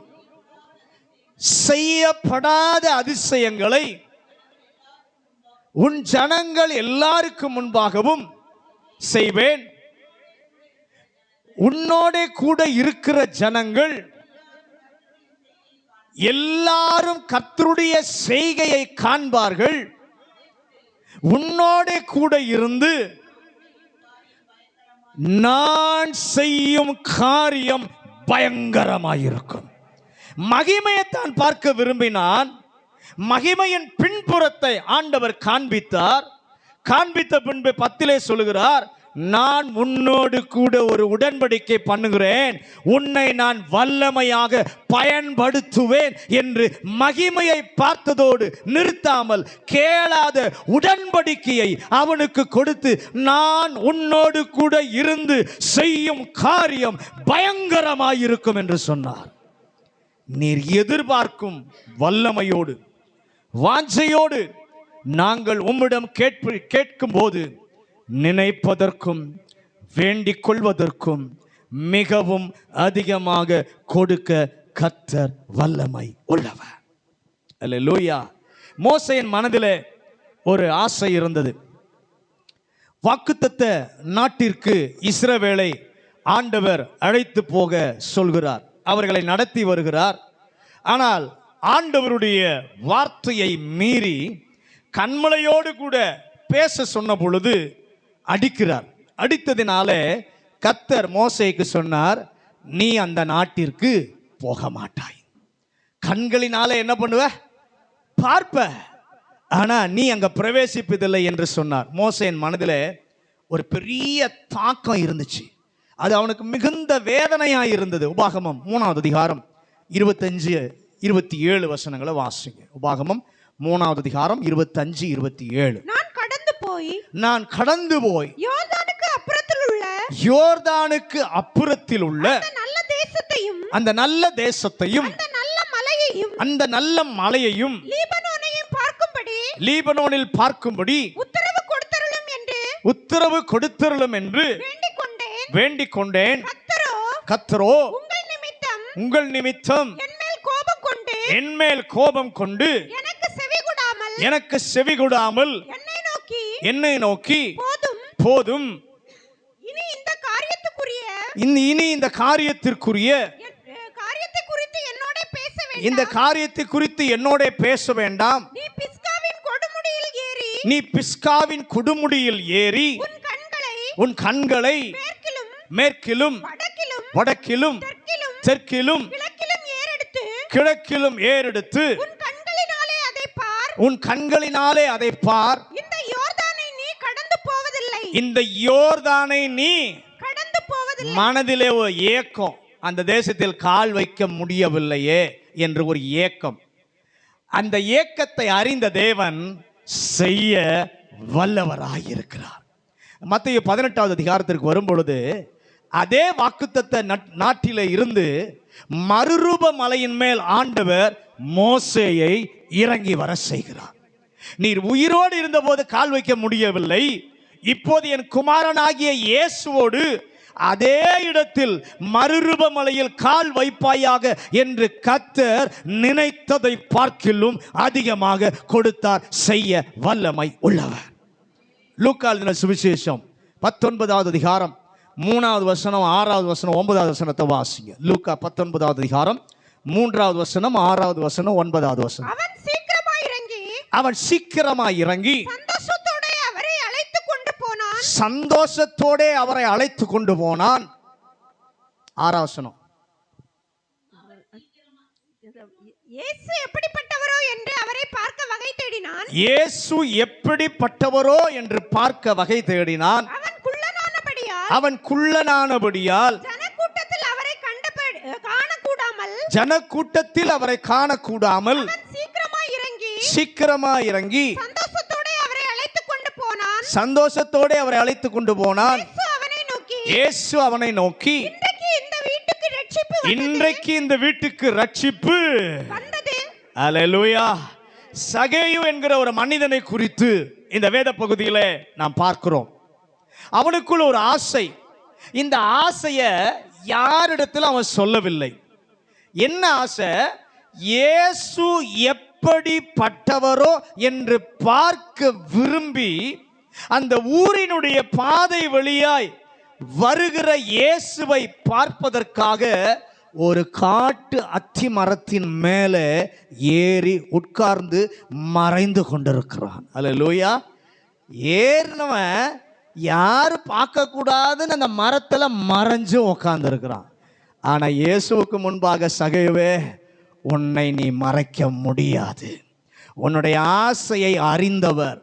[SPEAKER 1] செய்யப்படாத அதிசயங்களை உன் ஜனங்கள் எல்லாருக்கும் முன்பாகவும் செய்வேன். உன்னோட கூட இருக்கிற ஜனங்கள் எல்லாரும் கர்த்தருடைய செய்கையை காண்பார்கள். உன்னோட கூட இருந்து நான் செய்யும் காரியம் பயங்கரமாயிருக்கும். மகிமையைத்தான் பார்க்க விரும்பினான். மகிமையின் பின்புறத்தை ஆண்டவர் காண்பித்தார். காண்பித்த பின்பு 10 சொல்லுகிறார், நான் உன்னோடு கூட ஒரு உடன்படிக்கை பண்ணுகிறேன், உன்னை நான் வல்லமையாக பயன்படுத்துவேன் என்று மகிமையை பார்த்ததோடு நிறுத்தாமல் கேளாத உடன்படிக்கையை அவனுக்கு கொடுத்து, நான் உன்னோடு கூட இருந்து செய்யும் காரியம் பயங்கரமாயிருக்கும் என்று சொன்னார். நீர் எதிர்பார்க்கும் வல்லமையோடு, வாஞ்சையோடு நாங்கள் உம்மிடம் கேட்கும் போது நினைப்பதற்கும் வேண்டிக் கொள்வதற்கும் மிகவும் அதிகமாக கொடுக்க கர்த்தர் வல்லமை உள்ளவர். அல்லேலூயா. மோசேயின் மனதிலே ஒரு ஆசை இருந்தது. வாக்குத்தத்த நாட்டிற்கு இஸ்ரவேலை ஆண்டவர் அழைத்து போக சொல்கிறார். அவர்களை நடத்தி வருகிறார். ஆனால் ஆண்டவருடைய வார்த்தையை மீறி கண்மலையோடு கூட பேச சொன்ன பொழுது அடிக்கிறார். அடித்ததினாலே கர்த்தர் மோசேக்கு சொன்னார், நீ அந்த நாட்டிற்கு போக மாட்டாய். கண்களினாலே என்ன பண்ணுவ? பார்ப்ப, ஆனா நீ அங்க பிரவேசிப்பதில்லை என்று சொன்னார். மோசேயின் மனதில் ஒரு பெரிய தாக்கம் இருந்துச்சு. அது அவனுக்கு மிகுந்த வேதனையா இருந்தது. உபாகமம் 3வது அதிகாரம் 25-27 வசனங்களை வாசிங்க. உபாகமம் 3வது அதிகாரம் 25-27. நான் கடந்து போய் யோர்தானுக்கு அப்புறத்தில் உள்ள அந்த நல்ல தேசத்தையும் அந்த நல்ல மலையையும் லீபனோனில் பார்க்கும்படி உத்தரவு கொடுத்தருளும் என்று வேண்டிக் கொண்டேன். கர்த்தரோ உங்கள் நிமித்தம் என்மேல் கோபம் கொண்டு எனக்கு செவிகொடாமல் என்னை நோக்கி போதும், இனி இந்த காரியத்திற்குரிய இந்த காரியத்தை குறித்து என்னோட பேச வேண்டாம். நீ பிஸ்காவின் கொடுமுடியில் ஏறி உன் கண்களை மேற்கிலும் வடக்கிலும் தெற்கிலும் கிழக்கிலும் ஏறெடுத்து உன் கண்களினாலே அதை பார். இந்த யோர்தானை நீ மனதிலே ஒரு ஏக்கம், அந்த தேசத்தில் கால் வைக்க முடியவில்லையே என்று ஒரு ஏக்கம். அந்த ஏக்கத்தை அறிந்த தேவன் செய்ய வல்லவராயிருக்கிறார். மத்தேயு 18வது அதிகாரத்திற்கு வரும்பொழுது அதே வாக்குத்தத்த நாட்டிலே இருந்து மறுரூப மலையின் மேல் ஆண்டவர் மோசேயை இறங்கி வர செய்கிறார். நீர் உயிரோடு இருந்தபோது கால் வைக்க முடியவில்லை, இப்போது என் குமாரனாகிய இயேசுவோடு அதே இடத்தில் மறுரூப மலையில் கால் வைப்பாயாக என்று கர்த்தர் நினைத்ததை பார்க்கிலும் அதிகமாக கொடுத்தார். செய்ய வல்லமை உள்ளவர். லூக்கா எழுதின சுவிசேஷம் 19வது அதிகாரம் 3வது வசனம் 6வது வசனம் 9வது வசனத்தை வாசிங்க. லூக்கா 19வது அதிகாரம் 3வது வசனம் 6வது வசனம் 9வது வசனம். அவன் சீக்கிரமாய் இறங்கி சந்தோஷத்தோட அவரை அழைத்து கொண்டு போனான். 6வது வசனம்.
[SPEAKER 2] இயேசு எப்படிப்பட்டவரோ என்று அவரை பார்க்க வகை தேடினான்.
[SPEAKER 1] இயேசு எப்படிப்பட்டவரோ என்று பார்க்க வகை தேடினான். அவன் குள்ளனானபடியால் ஜனக்கூட்டத்தில் அவரை காணக்கூடாமல் சீக்கிரமாய் இறங்கி சந்தோஷத்தோட அவரை அழைத்து கொண்டு போனான். இயேசு அவனை நோக்கி இன்றைக்கு இந்த வீட்டுக்கு ரட்சிப்பு வந்தது. அல்லேலூயா. சகேயு என்கிற ஒரு மனிதனை குறித்து இந்த வேத பகுதியிலே நாம் பார்க்கிறோம். அவனுக்குள் ஒரு ஆசை. இந்த ஆசையை யாரிடத்தில் அவன் சொல்லவில்லை. என்ன ஆசை? இயேசு எப்படிப்பட்டவரோ என்று பார்க்க விரும்பி அந்த ஊரினுடைய பாதை வழியாய் வருகிற இயேசுவை பார்ப்பதற்காக ஒரு காட்டு அத்தி மரத்தின் மேலே ஏறி உட்கார்ந்து மறைந்து கொண்டிருக்கிறான். அல்லேலூயா. ஏறினவன் யாரு பார்க்க கூடாதுன்னு அந்த மரத்துல மறைஞ்சு உட்கார்ந்து இருக்கிறான். ஆனா இயேசுவுக்கு முன்பாக சகேயுவே, உன்னை நீ மறைக்க முடியாது. உன்னுடைய ஆசையை அறிந்தவர்,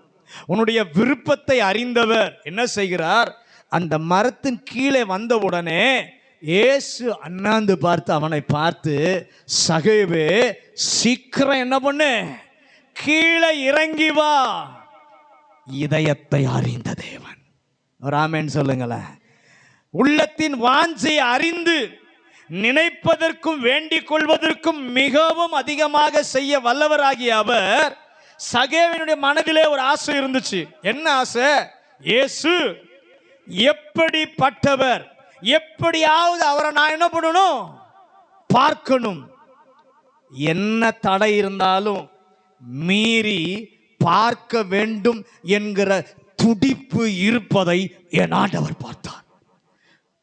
[SPEAKER 1] உன்னுடைய விருப்பத்தை அறிந்தவர் என்ன செய்கிறார்? அந்த மரத்தின் கீழே வந்தவுடனே இயேசு அண்ணாந்து பார்த்து அவனை பார்த்து, சகேயுவே சீக்கிரம் என்ன பண்ணு, கீழே இறங்கி வா. இதயத்தை அறிந்த தேவன். ராமன் சொல்லுங்களேன். உள்ளத்தின் வாஞ்சை அறிந்து நினைப்பதற்கும் வேண்டிக் கொள்வதற்கும் மிகவும் அதிகமாக செய்ய வல்லவராகிய அவர், சகேயுவினுடைய மனதிலே ஒரு ஆசை இருந்துச்சு. என்ன ஆசை? இயேசு எப்படிப்பட்டவர், எப்படியாவது அவரை நான் என்ன பண்ணணும், பார்க்கணும். என்ன தடை இருந்தாலும் மீறி பார்க்க வேண்டும் என்கிற துடிப்பு இருப்பதை என் ஆண்டவர் பார்த்தார்.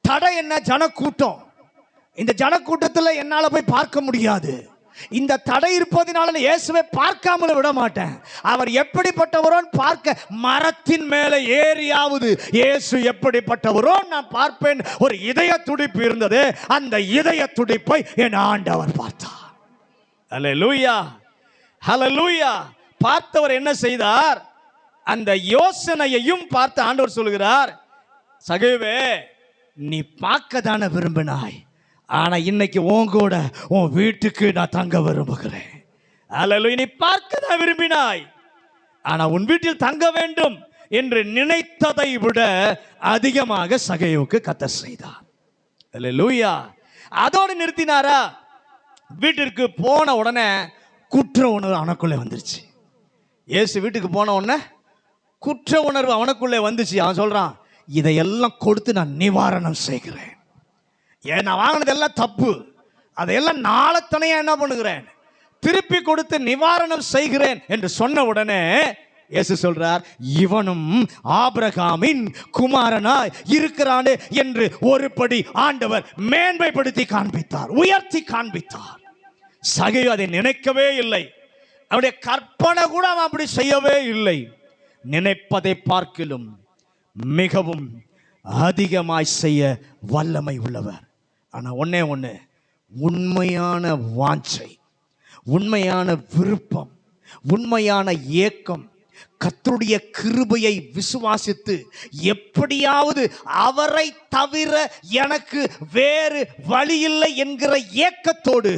[SPEAKER 1] தடை என்ன? ஜனக்கூட்டம். இந்த ஜனக்கூட்டத்தில் என்னால போய் பார்க்க முடியாது. இந்த தடை இருப்பதனால இயேசுவை பார்க்காமல் விட மாட்டேன். அவர் எப்படிப்பட்டவரோ பார்க்க மரத்தின் மேலே ஏறியாவது இயேசு எப்படிப்பட்டவரோ நான் பார்ப்பேன். ஒரு இதய துடிப்பு இருந்தது. அந்த இதய துடிப்பை என் ஆண்டவர் பார்த்தார். அல்லேலூயா, ஹல்லேலூயா. பார்த்தவர் என்ன செய்தார்? அந்த யோசனையையும் பார்த்து ஆண்டவர் சொல்கிறார், சகேயுவே நீ பார்க்க தானே விரும்பினாய், ஆனா இன்னைக்கு உன் கூட உன் வீட்டுக்கு நான் தங்க விரும்புகிறேன். அல்லேலூயா. நீ பார்க்க தான் விரும்பினாய், ஆனா உன் வீட்டில் தங்க வேண்டும் என்று நினைத்ததை விட அதிகமாக சகேயுவுக்கு கர்த்தர் செய்தார். அல்லேலூயா. அதோடு நிறுத்தினாரா? வீட்டிற்கு போன உடனே குற்ற உணர்வு அவனுக்குள்ளே வந்துருச்சு. இயேசு வீட்டுக்கு போன உடனே குற்ற உணர்வு அவனுக்குள்ளே வந்துச்சு. அவன் சொல்றான், இதையெல்லாம் கொடுத்து நான் நிவாரணம் செய்கிறேன். ஏன் நான் வாங்கினதெல்லாம் தப்பு, அதையெல்லாம் நாளத்தனையா என்ன பண்ணுகிறேன், திருப்பி கொடுத்து நிவாரணம் செய்கிறேன் என்று சொன்ன உடனே இயேசு சொல்றார், இவனும் ஆபிரகாமின் குமாரனாய் இருக்கிறானே என்று ஒருபடி ஆண்டவர் மேன்மைப்படுத்தி காண்பித்தார், உயர்த்தி காண்பித்தார். சகேயு அதை நினைக்கவே இல்லை. அவருடைய கற்பனை கூட அவன் அப்படி செய்யவே இல்லை. நினைப்பதை பார்க்கிலும் மிகவும் அதிகமாய் செய்ய வல்லமை உள்ளவர். ஆனா ஒண்ணே ஒண்ணு, உண்மையான வாஞ்சை, உண்மையான விருப்பம், உண்மையான ஏக்கம், கர்த்தருடைய கிருபையை விசுவாசித்து எப்படியாவது அவரை தவிர எனக்கு வேறு வழி இல்லை என்கிற ஏக்கத்தோடு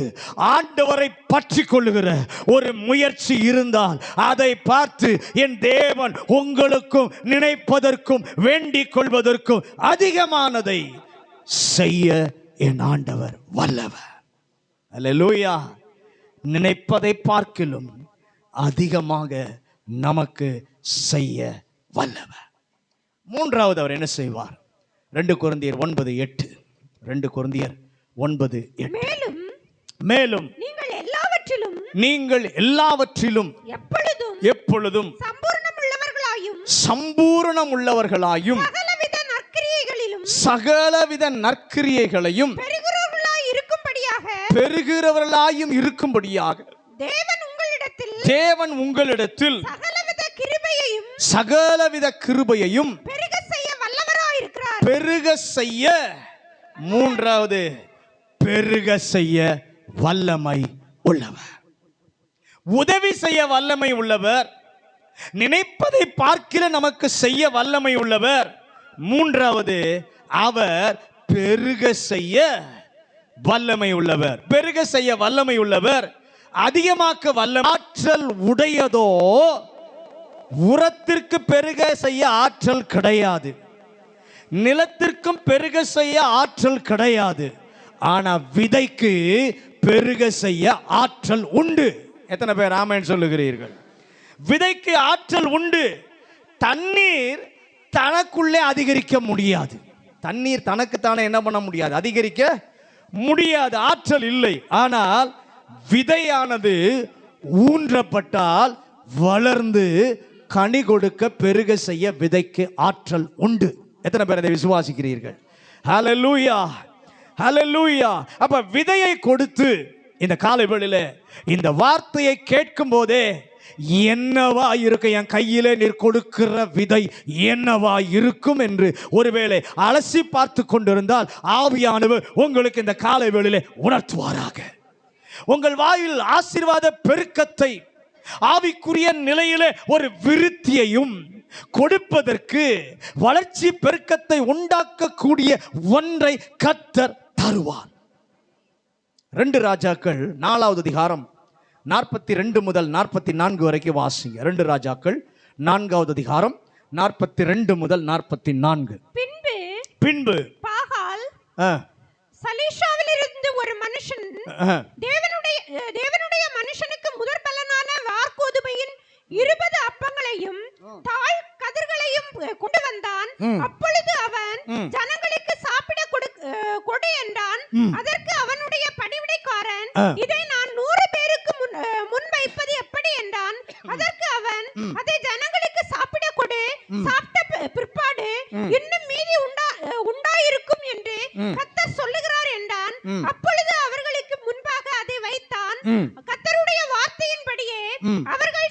[SPEAKER 1] ஆண்டவரை பற்றி கொள்ளுகிற ஒரு முயற்சி இருந்தால் அதை பார்த்து என் தேவன் உங்களுக்கும் நினைப்பதற்கும் வேண்டிக் கொள்வதற்கும் அதிகமானதை செய்ய என் ஆண்டவர் வல்லவர். அல்லேலூயா. நினைப்பதை பார்க்கிலும் அதிகமாக நமக்கு செய்ய வல்லவர். மூன்றாவது அவர் என்ன செய்வார்? 2 கொரிந்தியர் 9:8. 2 கொரிந்தியர் 9:8. மேலும் நீங்கள் எல்லாவற்றிலும் எப்பொழுதும் சம்பூரணம் உள்ளவர்களாயும் சகலவித நற்கிரியைகளையும் பெறுகிறவர்களாயும் இருக்கும்படியாக தேவன் உங்களிடத்தில் சகலவித கிருபையையும் பெருக செய்ய, மூன்றாவது பெருக செய்ய வல்லமை உள்ளவர். உதவி செய்ய வல்லமை உள்ளவர். நினைப்பதை பார்க்கிற நமக்கு செய்ய வல்லமை உள்ளவர். மூன்றாவது, அவர் பெருக செய்ய வல்லமை உள்ளவர். பெருக செய்ய வல்லமை உள்ளவர். அதிகமாக்க வல்லமை. ஆற்றல் உடையதோ உரத்திற்கு பெருக செய்ய ஆற்றல் கிடையாது, நிலத்திற்கும் பெருக செய்ய ஆற்றல் கிடையாது. ஆனா விதைக்கு பெருக செய்ய ஆற்றல் உண்டு. எத்தனை பேர் ஆமென் சொல்லுகிறீர்கள்? விதைக்கு ஆற்றல் உண்டு. தண்ணீர் தனக்குள்ளே அதிகரிக்க முடியாது. தண்ணீர் தனக்குத்தானே என்ன பண்ண முடியாது, அதிகரிக்க முடியாது, ஆற்றல் இல்லை. ஆனால் விதையானது ஊன்றப்பட்டால் வளர்ந்து கனி கொடுக்க பெருக செய்ய விதைக்கு ஆற்றல் உண்டு. எத்தனை பேர் அதை விசுவாசிக்கிறீர்கள்? ஹல்லேலூயா, ஹல்லேலூயா. அப்ப விதையை கொடுத்து இந்த காலை வேளையிலே இந்த வார்த்தையை கேட்கும் போதே என்னவா இருக்கு, என் கையிலே நீர் கொடுக்கிற விதை என்னவா இருக்கும் என்று ஒருவேளை அலசி பார்த்து கொண்டிருந்தால் ஆவியானவர் உங்களுக்கு இந்த காலை வேளையிலே உணர்த்துவாராக. உங்கள் வாயில் ஆசீர்வாத பெருக்கத்தை, ஆவிக்குரிய நிலையிலே ஒரு விருத்தியையும் கொடுப்பதற்கு, வளர்ச்சி பெருக்கத்தை உண்டாக்கக்கூடிய ஒன்றை கர்த்தர் தருவார். 2 ராஜாக்கள் 4வது அதிகாரம் 42 முதல் 44 வரைக்கும் வாசிங்க. 2 ராஜாக்கள் 4வது அதிகாரம் 42 முதல் 44. பின்பு பாகால்
[SPEAKER 2] சலீஷாவிலிருந்து ஒரு மனுஷன் தேவனுடைய மனுஷனுக்கு முதற் பலனான வார்கோதுமையின் 20 அப்பங்களையும் தாழ் கதிர்களையும் கொண்டு வந்தான். அப்பொழுது அவன் ஜனங்களுக்கு சாப்பிட கொடு என்றான். அதற்கு அவனுடைய பணிவிடைக்காரன், இதை நான் 100 பேருக்கு முன் வைப்பது எப்படி என்றான். அதற்கு அவன், அதை ஜனங்களுக்கு சாப்பிட கொடு, சாப்பிட்ட பிற்பாடு இன்னும் மீதி உண்டாயிருக்கும் என்று கர்த்தர் சொல்லுகிறார் என்றான். அப்பொழுது அவர்களுக்கு முன்பாக அதை வைத்தான். கர்த்தருடைய வார்த்தையின்படியே அவர்கள்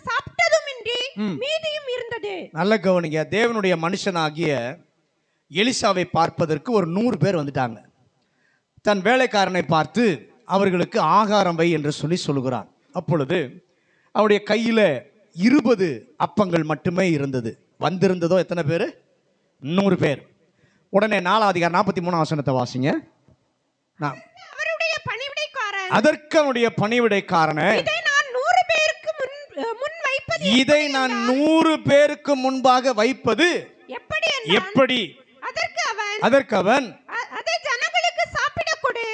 [SPEAKER 2] சாப்பிட்டதுமின்றி மீதியும் இருந்தது.
[SPEAKER 1] நல்ல கவனிங்க. தேவனுடைய மனுஷனாகிய எலிசாவை பார்ப்பதற்கு ஒரு 100 பேர் வந்துட்டாங்க. தன் வேலைக்காரனை பார்த்து அவர்களுக்கு ஆகாரம் வை என்று சொல்லுகிறான். அப்பொழுது அவருடைய கையில 20 அப்பங்கள் மட்டுமே இருந்தது. வந்திருந்ததோ எத்தனை பேர்? 100 பேர். உடனே 4வது அதிகாரம் 43 வசனத்தை வாசிங்க. அதற்கு அவனுடைய பணிவிடைக்காரனை, இதை நான் 100 பேருக்கு முன்பாக வைப்பது எப்படி? அதற்கு அவன்,
[SPEAKER 2] அதை ஜனங்களுக்கு சாப்பிட கொடு,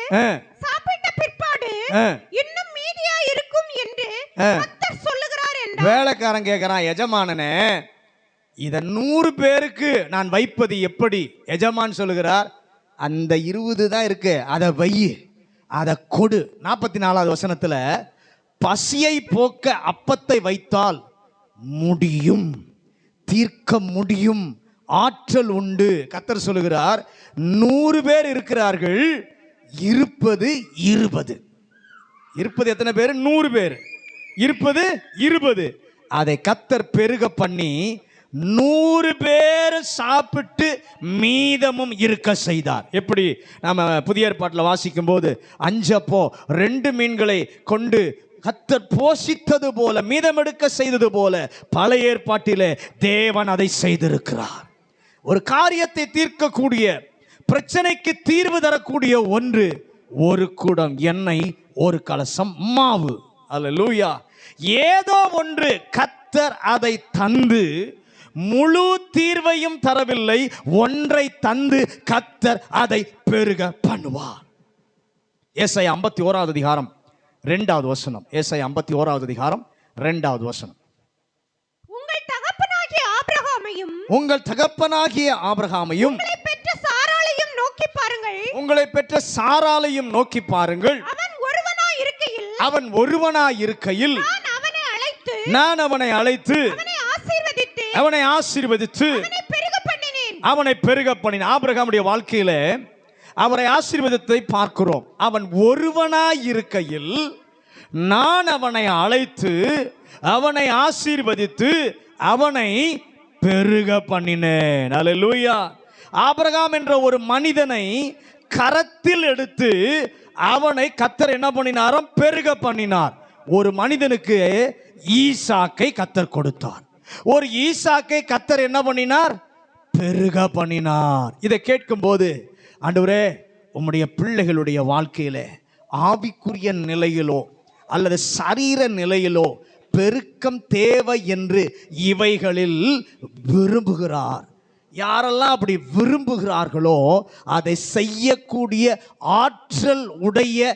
[SPEAKER 2] சாப்பிட்ட பிற்பாடு இன்னும் மீதியா இருக்கும் என்று கர்த்தர் சொல்லுகிறார் என்றான். என்றார்.
[SPEAKER 1] வேலைக்காரன் கேட்கிறான், எஜமானனே இத 100 பேருக்கு நான் வைப்பது எப்படி? எஜமான் சொல்லுகிறார், அந்த 20 தான் இருக்கு, அதை வை, அதை கொடு. 44வது வசனத்துல, பசியை போக்க அப்பத்தை வைத்தால் முடியும், தீர்க்க முடியும், ஆற்றல் உண்டு. கர்த்தர் சொல்லுகிறார், 100 பேர் இருக்கிறார்கள், இருப்பது 20. இருப்பது எத்தனை பேர்? 100 பேர். இருப்பது 20. அதை கர்த்தர் பெருக பண்ணி 100 பேர் சாப்பிட்டு மீதமும் இருக்க செய்தார். எப்படி? நாம புதிய ஏற்பாட்டில் வாசிக்கும் போது 5 அப்போ 2 மீன்களை கொண்டு கர்த்தர் போஷித்தது போல, மீதமெடுக்க செய்தது போல, பழைய ஏற்பாட்டிலே தேவன் அதை செய்திருக்கிறார். ஒரு காரியத்தை தீர்க்கக்கூடிய, பிரச்சனைக்கு தீர்வு தரக்கூடிய ஒன்று, ஒரு குடம் எண்ணெய், ஒரு கலசம் மாவு. அல்லேலூயா. ஏதோ ஒன்று கர்த்தர் அதை தந்து, முழு தீர்வையும் தரவில்லை, ஒன்றை தந்து கர்த்தர் அதை பெருக பண்ணுவார். ஏசாயா 51வது அதிகாரம் 2வது வசனம். ஏசாயா 51வது அதிகாரம் 2வது வசனம்.
[SPEAKER 2] உங்கள் தகப்பனாகிய ஆபிரகாமையும்
[SPEAKER 1] உங்கள் தகப்பனாகிய ஆபிரகாமையும்
[SPEAKER 2] உங்களை பெற்ற சாராளையும் நோக்கி பாருங்கள்.
[SPEAKER 1] உங்களை பெற்ற சாராளையும் நோக்கி பாருங்கள்.
[SPEAKER 2] அவன் ஒருவனாய் இருக்கையில்
[SPEAKER 1] அவன் ஒருவனாய் இருக்கையில் நான் அவனை அழைத்து அவனை ஆசீர்வதித்து அவனை பெருக பண்ணினேன். ஆபிரகாமுடைய வாழ்க்கையில அவரை ஆசீர்வதித்தை பார்க்கிறோம். அவன் ஒருவனாய் இருக்கையில் நான் அவனை அழைத்து அவனை ஆசீர்வதித்து அவனை பெருக பண்ணினேன். அல்லேலூயா. ஆபிரகாம் என்ற ஒரு மனிதனை கரத்தில் எடுத்து அவனை கர்த்தர் என்ன பண்ணினாராம்? பெருக பண்ணினார். ஒரு மனிதனுக்கு ஈசாக்கை கர்த்தர் கொடுத்தார். ஒரு ஈசாக்கை கர்த்தர் என்ன பண்ணினார்? பெருக பண்ணினார். இதை கேட்கும் போது, ஆண்டவரே, உம்முடைய பிள்ளைகளுடைய வாழ்க்கையில ஆவிக்குரிய நிலையிலோ அல்லது சரீர நிலையிலோ பெருக்கம் தேவை என்று இவைகளில் விரும்புகிறார். யாரெல்லாம் அப்படி விரும்புகிறார்களோ அதை செய்யக்கூடிய ஆற்றல் உடைய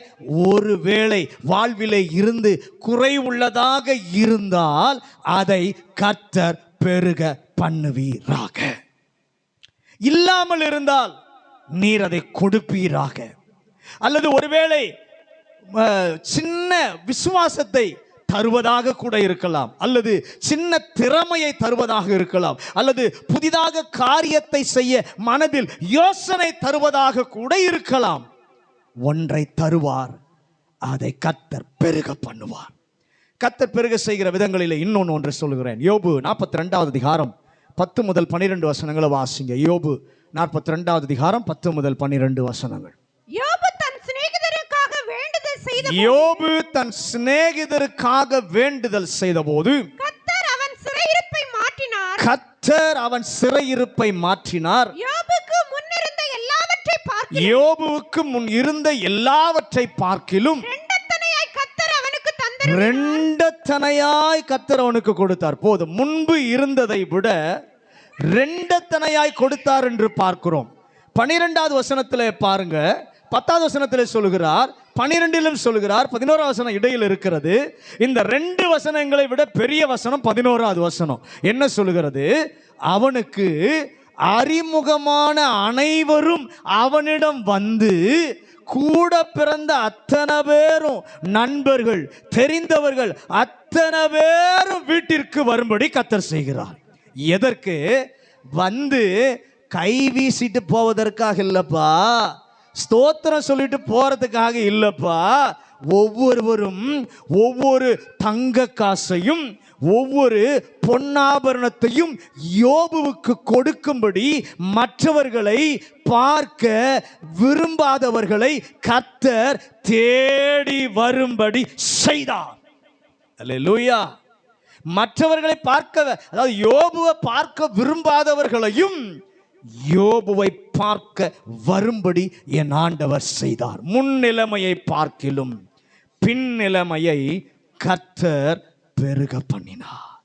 [SPEAKER 1] ஒரு வேளை வாழ்விலே இருந்து குறைவுள்ளதாக இருந்தால் அதை கர்த்தர் பெருக பண்ணுவீராக. இல்லாமல் இருந்தால் நீர் அதை கொடுப்பீராக. அல்லது ஒருவேளை சின்ன விசுவாசத்தை தருவதாக கூட இருக்கலாம், அல்லது சின்ன திறமையை தருவதாக இருக்கலாம், அல்லது புதிதாக காரியத்தை செய்ய மனதில் யோசனை தருவதாக கூட இருக்கலாம். ஒன்றை தருவார், அதை கர்த்தர் பெருக பண்ணுவார். கர்த்தர் பெருக செய்கிற விதங்களில் இன்னொன்று ஒன்று சொல்லுகிறேன். யோபு 42வது அதிகாரம் 10 முதல் 12 வசனங்களை வாசிங்க. யோபு 42வது அதிகாரம் 10 முதல் 12 வசனங்கள். யோபு தன் சிநேகிதருக்காக வேண்டுதல் செய்தபோது
[SPEAKER 2] கர்த்தர் அவன் சிறையிருப்பை மாற்றினார்.
[SPEAKER 1] கர்த்தர் அவன் சிறையிருப்பை மாற்றினார். யோபுவுக்கு முன் இருந்த எல்லாவற்றை பார்க்கிலும் ரெண்டத்தனையாய் கர்த்தர் அவனுக்கு கொடுத்தார். போதும், முன்பு இருந்ததை விட ரெண்டத்தனையாய் கொடுத்தார் என்று பார்க்கிறோம். 12வது வசனத்திலே பாருங்க, 10வது வசனத்திலே சொல்லுகிறார், 12லும் சொல்லுகிறார், 11வது வசனம் இடையில் இருக்கிறது. இந்த 2 வசனங்களை விட பெரிய வசனம் 11வது வசனம். என்ன சொல்லுகிறது? அவனுக்கு அறிமுகமான அனைவரும் அவனிடம் வந்து, கூட பிறந்த அத்தனை பேரும், நண்பர்கள், தெரிந்தவர்கள் அத்தனை பேரும் வீட்டிற்கு வரும்படி கர்த்தர் செய்கிறார். எதற்கு? வந்து கை வீசிட்டு போவதற்காக இல்லப்பா, ஸ்தோத்திரம் சொல்லிட்டு போறதுக்காக இல்லப்பா. ஒவ்வொருவரும் ஒவ்வொரு தங்க காசையும் ஒவ்வொரு பொன்னாபரணத்தையும் யோபுவுக்கு கொடுக்கும்படி மற்றவர்களை பார்க்க விரும்பாதவர்களை கர்த்தர் தேடி வரும்படி செய்தார். அல்லேலூயா. மற்றவர்களை பார்க்க, அதாவது யோபுவை பார்க்க விரும்பாதவர்களையும் யோபுவை பார்க்க வரும்படி என் ஆண்டவர் செய்தார். முன்னிலைமையை பார்க்கிலும் பின்னிலைமையை கர்த்தர் பெருக பண்ணினார்.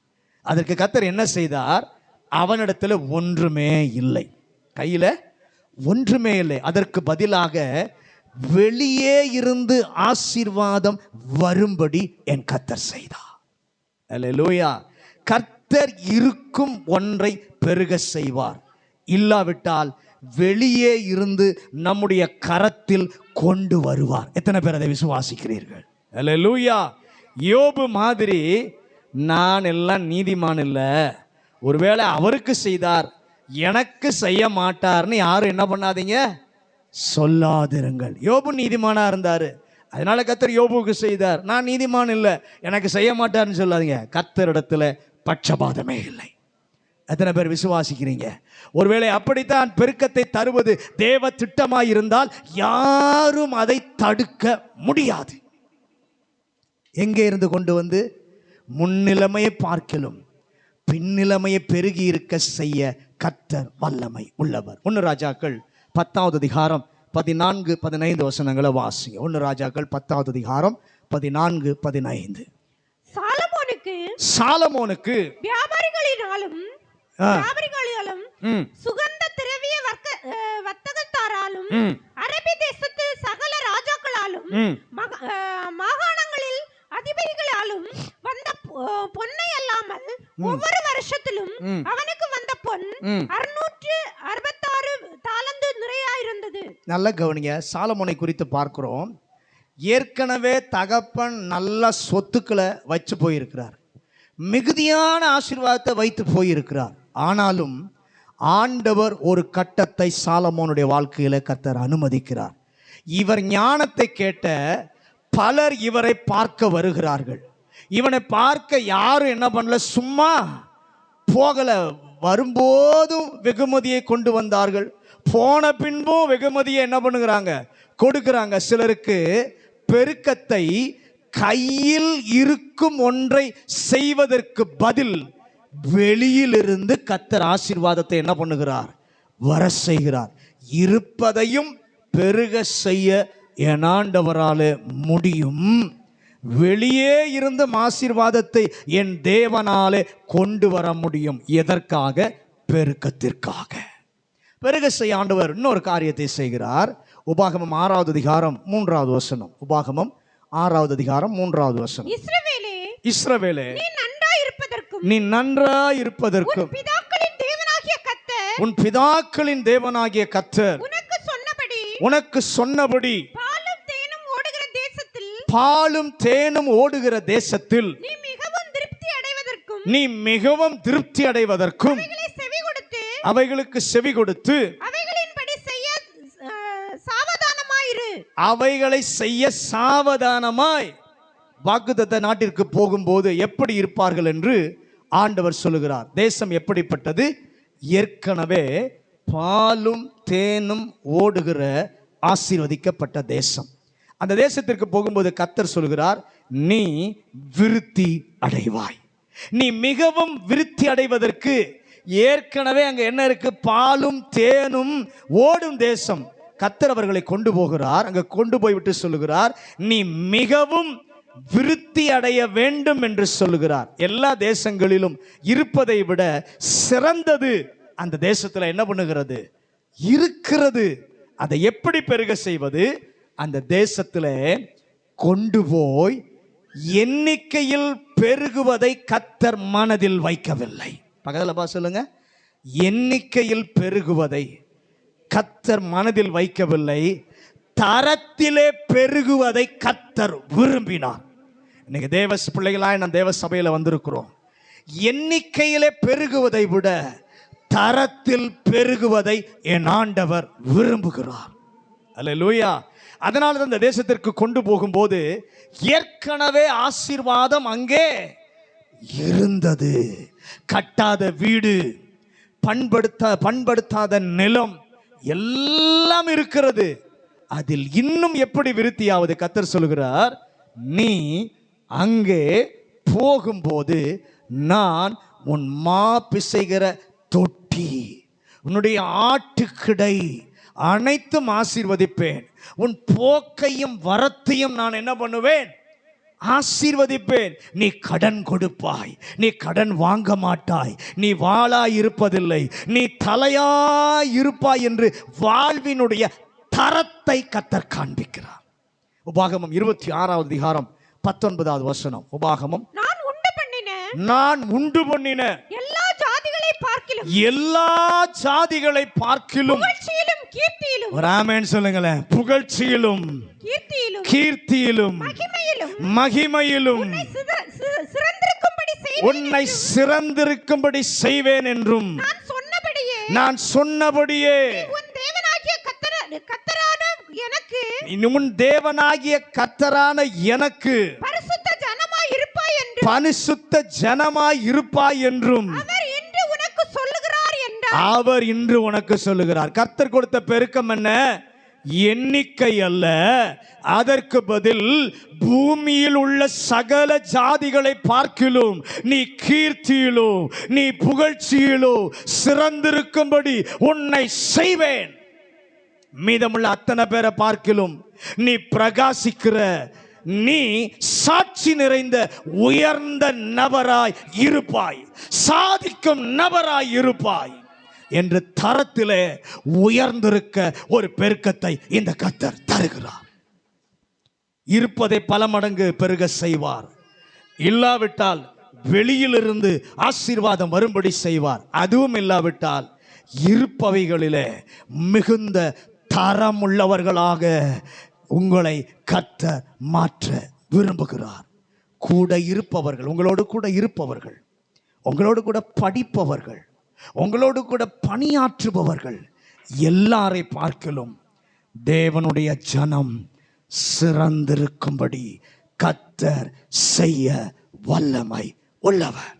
[SPEAKER 1] அதற்கு கர்த்தர் என்ன செய்தார்? அவனிடத்தில் ஒன்றுமே இல்லை, கையில ஒன்றுமே இல்லை. அதற்கு பதிலாக வெளியே இருந்து ஆசீர்வாதம் வரும்படி என் கர்த்தர் செய்தார். அல்லேலூயா. கர்த்தர் இருக்கும் ஒன்றை பெருக செய்வார், இல்லாவிட்டால் வெளியே இருந்து நம்முடைய கரத்தில் கொண்டு வருவார். எத்தனை பேர் அதை விசுவாசிக்கிறீர்கள்? அல்லேலூயா. யோபு மாதிரி நான் எல்லாம் நீதிமான் இல்லை, ஒருவேளை அவருக்கு செய்தார் எனக்கு செய்ய மாட்டார்னு யாரும் என்ன பண்ணாதீங்க, சொல்லாதிருங்கள். யோபு நீதிமானா இருந்தாரு, அதனால கர்த்தர் யோபுக்கு செய்தார். நான் நீதிமான் இல்லை, எனக்கு செய்ய மாட்டார்னு சொல்லாதீங்க. கர்த்தரிடத்துல பட்சபாதமே இல்லை. எத்தனை பேர் விசுவாசிக்கிறீங்க? ஒருவேளை அப்படித்தான் பெருக்கத்தை தருவது தேவ திட்டமாய் இருந்தால் யாரும் அதை தடுக்க முடியாது. எங்கே இருந்து கொண்டு வந்து முன்னிலைமையை பார்க்கலும் பின்னிலைமையை பெருகி இருக்க செய்ய கர்த்தர் வல்லமை உள்ளவர். 1 ராஜாக்கள் 10வது அதிகாரம் 14-15 வசனங்களை வாசிங்க. 1 ராஜாக்கள் 10வது அதிகாரம் 14-15. சாலமோனுக்கு வியாபாரிகளினாலும்
[SPEAKER 2] சுகந்த திரவிய வர்த்தகத்தாராலும் அரபி தேசத்து சகல ராஜாக்களாலும் மாகாணங்களில் அதிபதிகளாலும் வந்த பொன்னை அல்லாமல் ஒவ்வொரு வருஷத்திலும் அவனுக்கு வந்த பொன் 666 தாலந்து நிறையாயிருந்தது.
[SPEAKER 1] நல்ல கவனிங்க. சாலமோனை குறித்து பார்க்கிறோம். ஏற்கனவே தகப்பன் நல்ல சொத்துக்களை வச்சு போயிருக்கிறார், மிகுதியான ஆசீர்வாதத்தை வைத்து போயிருக்கிறார். ஆனாலும் ஆண்டவர் ஒரு கட்டத்தை சாலமோனுடைய வாழ்க்கையில கர்த்தர் அனுமதிக்கிறார். இவர் ஞானத்தை கேட்ட பலர் இவரை பார்க்க வருகிறார்கள். இவனை பார்க்க யாரும் என்ன பண்ணல, சும்மா போகல. வரும்போதும் வெகுமதியை கொண்டு வந்தார்கள், போன பின்பும் வெகுமதியை என்ன பண்ணுகிறாங்க, கொடுக்கிறாங்க. சிலருக்கு பெருக்கத்தை கையில் இருக்கும் ஒன்றை செய்வதற்கு பதில் வெளியிலிருந்து கர்த்தர் ஆசீர்வாதத்தை என்ன பண்ணுகிறார், வர செய்கிறார். இருப்பதையும் பெருக செய்ய என் ஆண்டவராலே முடியும். வெளியே இருந்து ஆசீர்வாதத்தை என் தேவனாலே கொண்டு வர முடியும். எதற்காக? பெருக்கத்திற்காக. பெருக செய்ய ஆண்டவர் இன்னொரு காரியத்தை செய்கிறார். உபாகமம் 6வது அதிகாரம் 3வது வசனம். உபாகமம் 6வது அதிகாரம் 3வது வசனம். இஸ்ரவேலே நீ நன்றாயிருப்பதற்கும் உன் பிதாக்களின் தேவனாகிய கர்த்தர் உனக்கு சொன்னபடி பாலும் தேனும் ஓடுகிற தேசத்தில் நீ மிகவும் திருப்தி அடைவதற்கும் அவைகளுக்கு செவி கொடுத்து அவைகளை செய்ய சாவதானமாய் வாக்குத்தத்த நாட்டிற்கு போகும்போது எப்படி இருப்பார்கள் என்று ஆண்டவர் சொல்லுகிறார். தேசம் எப்படிப்பட்டது? ஏற்கனவே பாலும் தேனும் ஓடுகிற ஆசீர்வதிக்கப்பட்ட தேசம். அந்த தேசத்திற்கு போகும்போது கர்த்தர் சொல்கிறார், நீ விருத்தி அடைவாய். நீ மிகவும் விருத்தி அடைவதற்கு ஏற்கனவே அங்க என்ன இருக்கு? பாலும் தேனும் ஓடும் தேசம். கர்த்தர் அவர்களை கொண்டு போகிறார். அங்க கொண்டு போய்விட்டு சொல்லுகிறார், நீ மிகவும் விருத்தி அடைய வேண்டும் என்று சொல்லுகிறார். எல்லா தேசங்களிலும் இருப்பதை விட சிறந்தது அந்த தேசத்துல என்ன பண்ணுகிறது? இருக்கிறது. அதை எப்படி பெருக செய்வது? அந்த தேசத்துல கொண்டு போய் எண்ணிக்கையில் பெருகுவதை கர்த்தர் மனதில் வைக்கவில்லை. பக்கத்தில் சொல்லுங்க, எண்ணிக்கையில் பெருகுவதை கர்த்தர் மனதில் வைக்கவில்லை, தரத்திலே பெருகுவதை கர்த்தர் விரும்பினார். இன்னைக்கு தேவ பிள்ளைகளாய் நாம் தேவ சபையில வந்திருக்கிறோம். எண்ணிக்கையிலே பெருகுவதை விட தரத்தில் பெருகுவதை என் ஆண்டவர் விரும்புகிறார். அல்லேலூயா. அதனால தான் இந்த தேசத்திற்கு கொண்டு போகும்போது ஏற்கனவே ஆசீர்வாதம் அங்கே இருந்தது. கட்டாத வீடு, பண்படுத்தாத நிலம் எல்லாம் இருக்கிறது. அதில் இன்னும் எப்படி விருத்தியாவது? கர்த்தர் சொல்கிறார், நீ அங்கே போகும்போது நான் உன் மா பிசைகிற தொட்டி, உன்னுடைய ஆட்டுக்கிடை அனைத்தும் ஆசீர்வதிப்பேன். உன் போக்கையும் வரத்தையும் நான் என்ன பண்ணுவேன்? ஆசீர்வதிப்பேன். நீ கடன் கொடுப்பாய், நீ கடன் வாங்க மாட்டாய், நீ வாளாய் இருப்பதில்லை, நீ தலையாய் இருப்பாய் என்று வாழ்வினுடைய தரத்தை கர்த்தர் காண்பிக்கிறார். உபாகமம் 26வது அதிகாரம் 19வது வசனம். உபாகமம், நான் உண்டு பண்ணின
[SPEAKER 2] எல்லா ஜாதிகளை பார்க்கிலும் புகழ்ச்சியிலும் கீர்த்தியிலும்
[SPEAKER 1] ஒரு ஆமென் சொல்லுங்களேன். புகழ்ச்சியிலும் கீர்த்தியிலும் மகிமையிலும் உன்னை சிறந்திருக்கும்படி செய்வேன் என்றும் நான் சொன்னபடியே உன் தேவனாகிய கர்த்தரான எனக்கு பரிசுத்த ஜனமாய் இருப்பாய் என்றும் அவர் இன்று உனக்கு சொல்லுகிறார். கர்த்தர் கொடுத்த பெருக்கம் என்ன? எண்ணிக்கை அல்ல, அதற்கு பதில் பூமியில் உள்ள சகல ஜாதிகளை பார்க்கிலும் நீ கீர்த்தியிலோ நீ புகழ்ச்சியிலோ சிறந்திருக்கும்படி உன்னை செய்வேன். மீதமுள்ள அத்தனை பேரை பார்க்கிலும் நீ பிரகாசிக்கிற, நீ சாட்சி நிறைந்த உயர்ந்த நபராய் இருப்பாய், சாதிக்கும் நபராய் இருப்பாய் என்று தரத்திலே உயர்ந்திருக்க ஒரு பெருக்கத்தை இந்த கர்த்தர் தருகிறார். இருப்பதை பல மடங்கு பெருக செய்வார். இல்லாவிட்டால் வெளியிலிருந்து ஆசீர்வாதம் வரும்படி செய்வார். அதுவும் இல்லாவிட்டால் இருப்பவைகளிலே மிகுந்த தரமுள்ளவர்களாக உங்களை கர்த்தர் மாற்ற விரும்புகிறார். கூட இருப்பவர்கள், உங்களோடு கூட இருப்பவர்கள், உங்களோடு கூட படிப்பவர்கள், உங்களோடு கூட பணியாற்றுபவர்கள் எல்லாரை பார்க்கலும் தேவனுடைய ஜனம் சிறந்திருக்கும்படி கர்த்தர் செய்ய வல்லமை உள்ளவர்.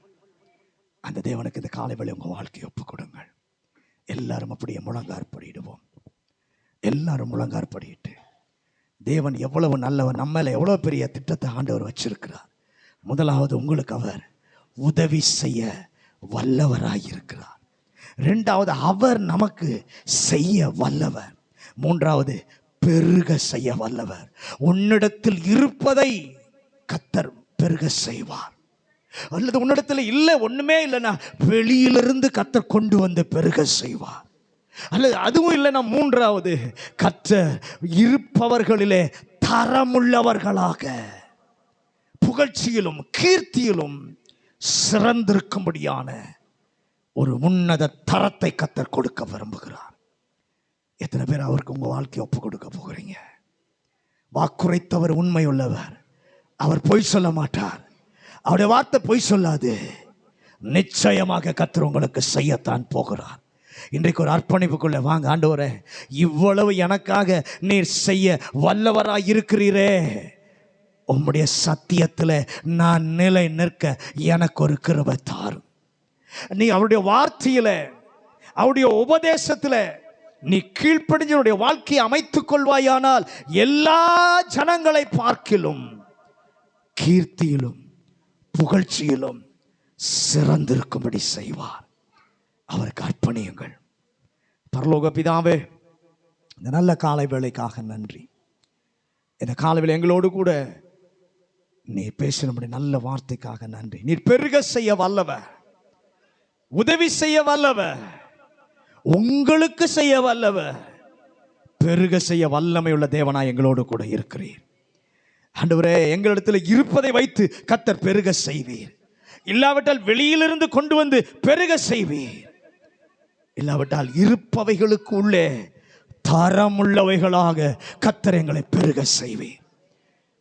[SPEAKER 1] அந்த தேவனுக்கு இந்த காலை வேளை உங்க வாழ்க்கையை ஒப்புக் கொடுங்கள். எல்லாரும் அப்படியே முழங்காற்படிடுவோம். எல்லாரும் முழங்காற்படிட்டு தேவன் எவ்வளவு நல்லவர், நம்ம மேல எவ்வளவு பெரிய திட்டத்தை ஆண்டவர் வச்சிருக்கிறார். முதலாவது, உங்களுக்கு அவர் உதவி செய்ய வல்லவராயிருக்கிறார். இரண்டாவது, அவர் நமக்கு செய்ய வல்லவர். மூன்றாவது, பெருக செய்ய வல்லவர். உன்னிடத்தில் இருப்பதை கர்த்தர் பெருக செய்வார். அல்லது உன்னிடத்தில் இல்லை, ஒண்ணுமே இல்லைன்னா வெளியிலிருந்து கர்த்தர் கொண்டு வந்து பெருக செய்வார். அல்லது அதுவும் இல்லைன்னா மூன்றாவது, கர்த்தர் இருப்பவர்களிலே தரமுள்ளவர்களாக புகழ்ச்சியிலும் கீர்த்தியிலும் சிறந்திருக்கும்படியான ஒரு உன்னத தரத்தை கர்த்தர் கொடுக்க விரும்புகிறார். எத்தனை பேர் அவருக்கு உங்க வாழ்க்கையை ஒப்பு கொடுக்க போகிறீங்க? வாக்குரைத்தவர் உண்மை உள்ளவர். அவர் பொய் சொல்ல மாட்டார். அவருடைய வார்த்தை பொய் சொல்லாது. நிச்சயமாக கர்த்தர் உங்களுக்கு செய்யத்தான் போகிறார். இன்றைக்கு ஒரு அர்ப்பணிப்புக்குள்ள வாங்க. ஆண்டவரே, இவ்வளவு எனக்காக நீர் செய்ய வல்லவராய் இருக்கிறீரே, உம்முடைய சத்தியத்தில் நான் நிலை நிற்க எனக்கு ஒரு கிருபை தாரும். நீ அவருடைய வார்த்தையில, அவருடைய உபதேசத்துல நீ கீழ்ப்படிஞ்ச வாழ்க்கையை அமைத்துக் கொள்வாயானால் எல்லா ஜனங்களை பார்க்கிலும் கீர்த்தியிலும் புகழ்ச்சியிலும் சிறந்திருக்கும்படி செய்வார். அவருக்கு அர்ப்பணியுங்கள். பரலோக பிதாவே, இந்த நல்ல காலை வேளைக்காக நன்றி. இந்த காலை வேளை எங்களோடு கூட நீ பேசினபடி நல்ல வார்த்தைக்காக நன்றி. நீர் பெருக செய்ய வல்லவர், உதவி செய்ய வல்லவர், உங்களுக்கு செய்ய வல்லவர், பெருக செய்ய வல்லமை உள்ள தேவனாய் எங்களோடு கூட இருக்கிறீர். ஆண்டவரே, எங்களிடத்தில் இருப்பதை வைத்து கர்த்தர் பெருக செய்வீர். இல்லாவிட்டால் வெளியிலிருந்து கொண்டு வந்து பெருக செய்வீர். இல்லாவிட்டால் இருப்பவைகளுக்கு உள்ளே தரமுள்ளவைகளாக கர்த்தர் எங்களை பெருக செய்வீர்.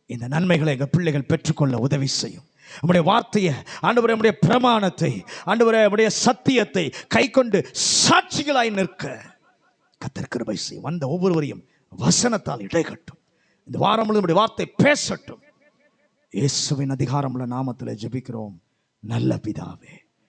[SPEAKER 1] இந்த நன்மைகளை எங்கள் பிள்ளைகள் பெற்றுக்கொள்ள உதவி செய்யும். நம்முடைய வார்த்தையை ஆண்டவரே, நம்முடைய பிரமாணத்தை ஆண்டவரே, நம்முடைய சத்தியத்தை கை கொண்டு சாட்சிகளாய் நிற்க கர்த்தர் கிருபை செய்யும். வந்த ஒவ்வொருவரையும் வசனத்தால் இடைகட்டும். இந்த வாரம் நம்முடைய வார்த்தை பேசட்டும். இயேசுவின் அதிகாரமுள்ள நாமத்தில் ஜெபிக்கிறோம் நல்ல பிதாவே.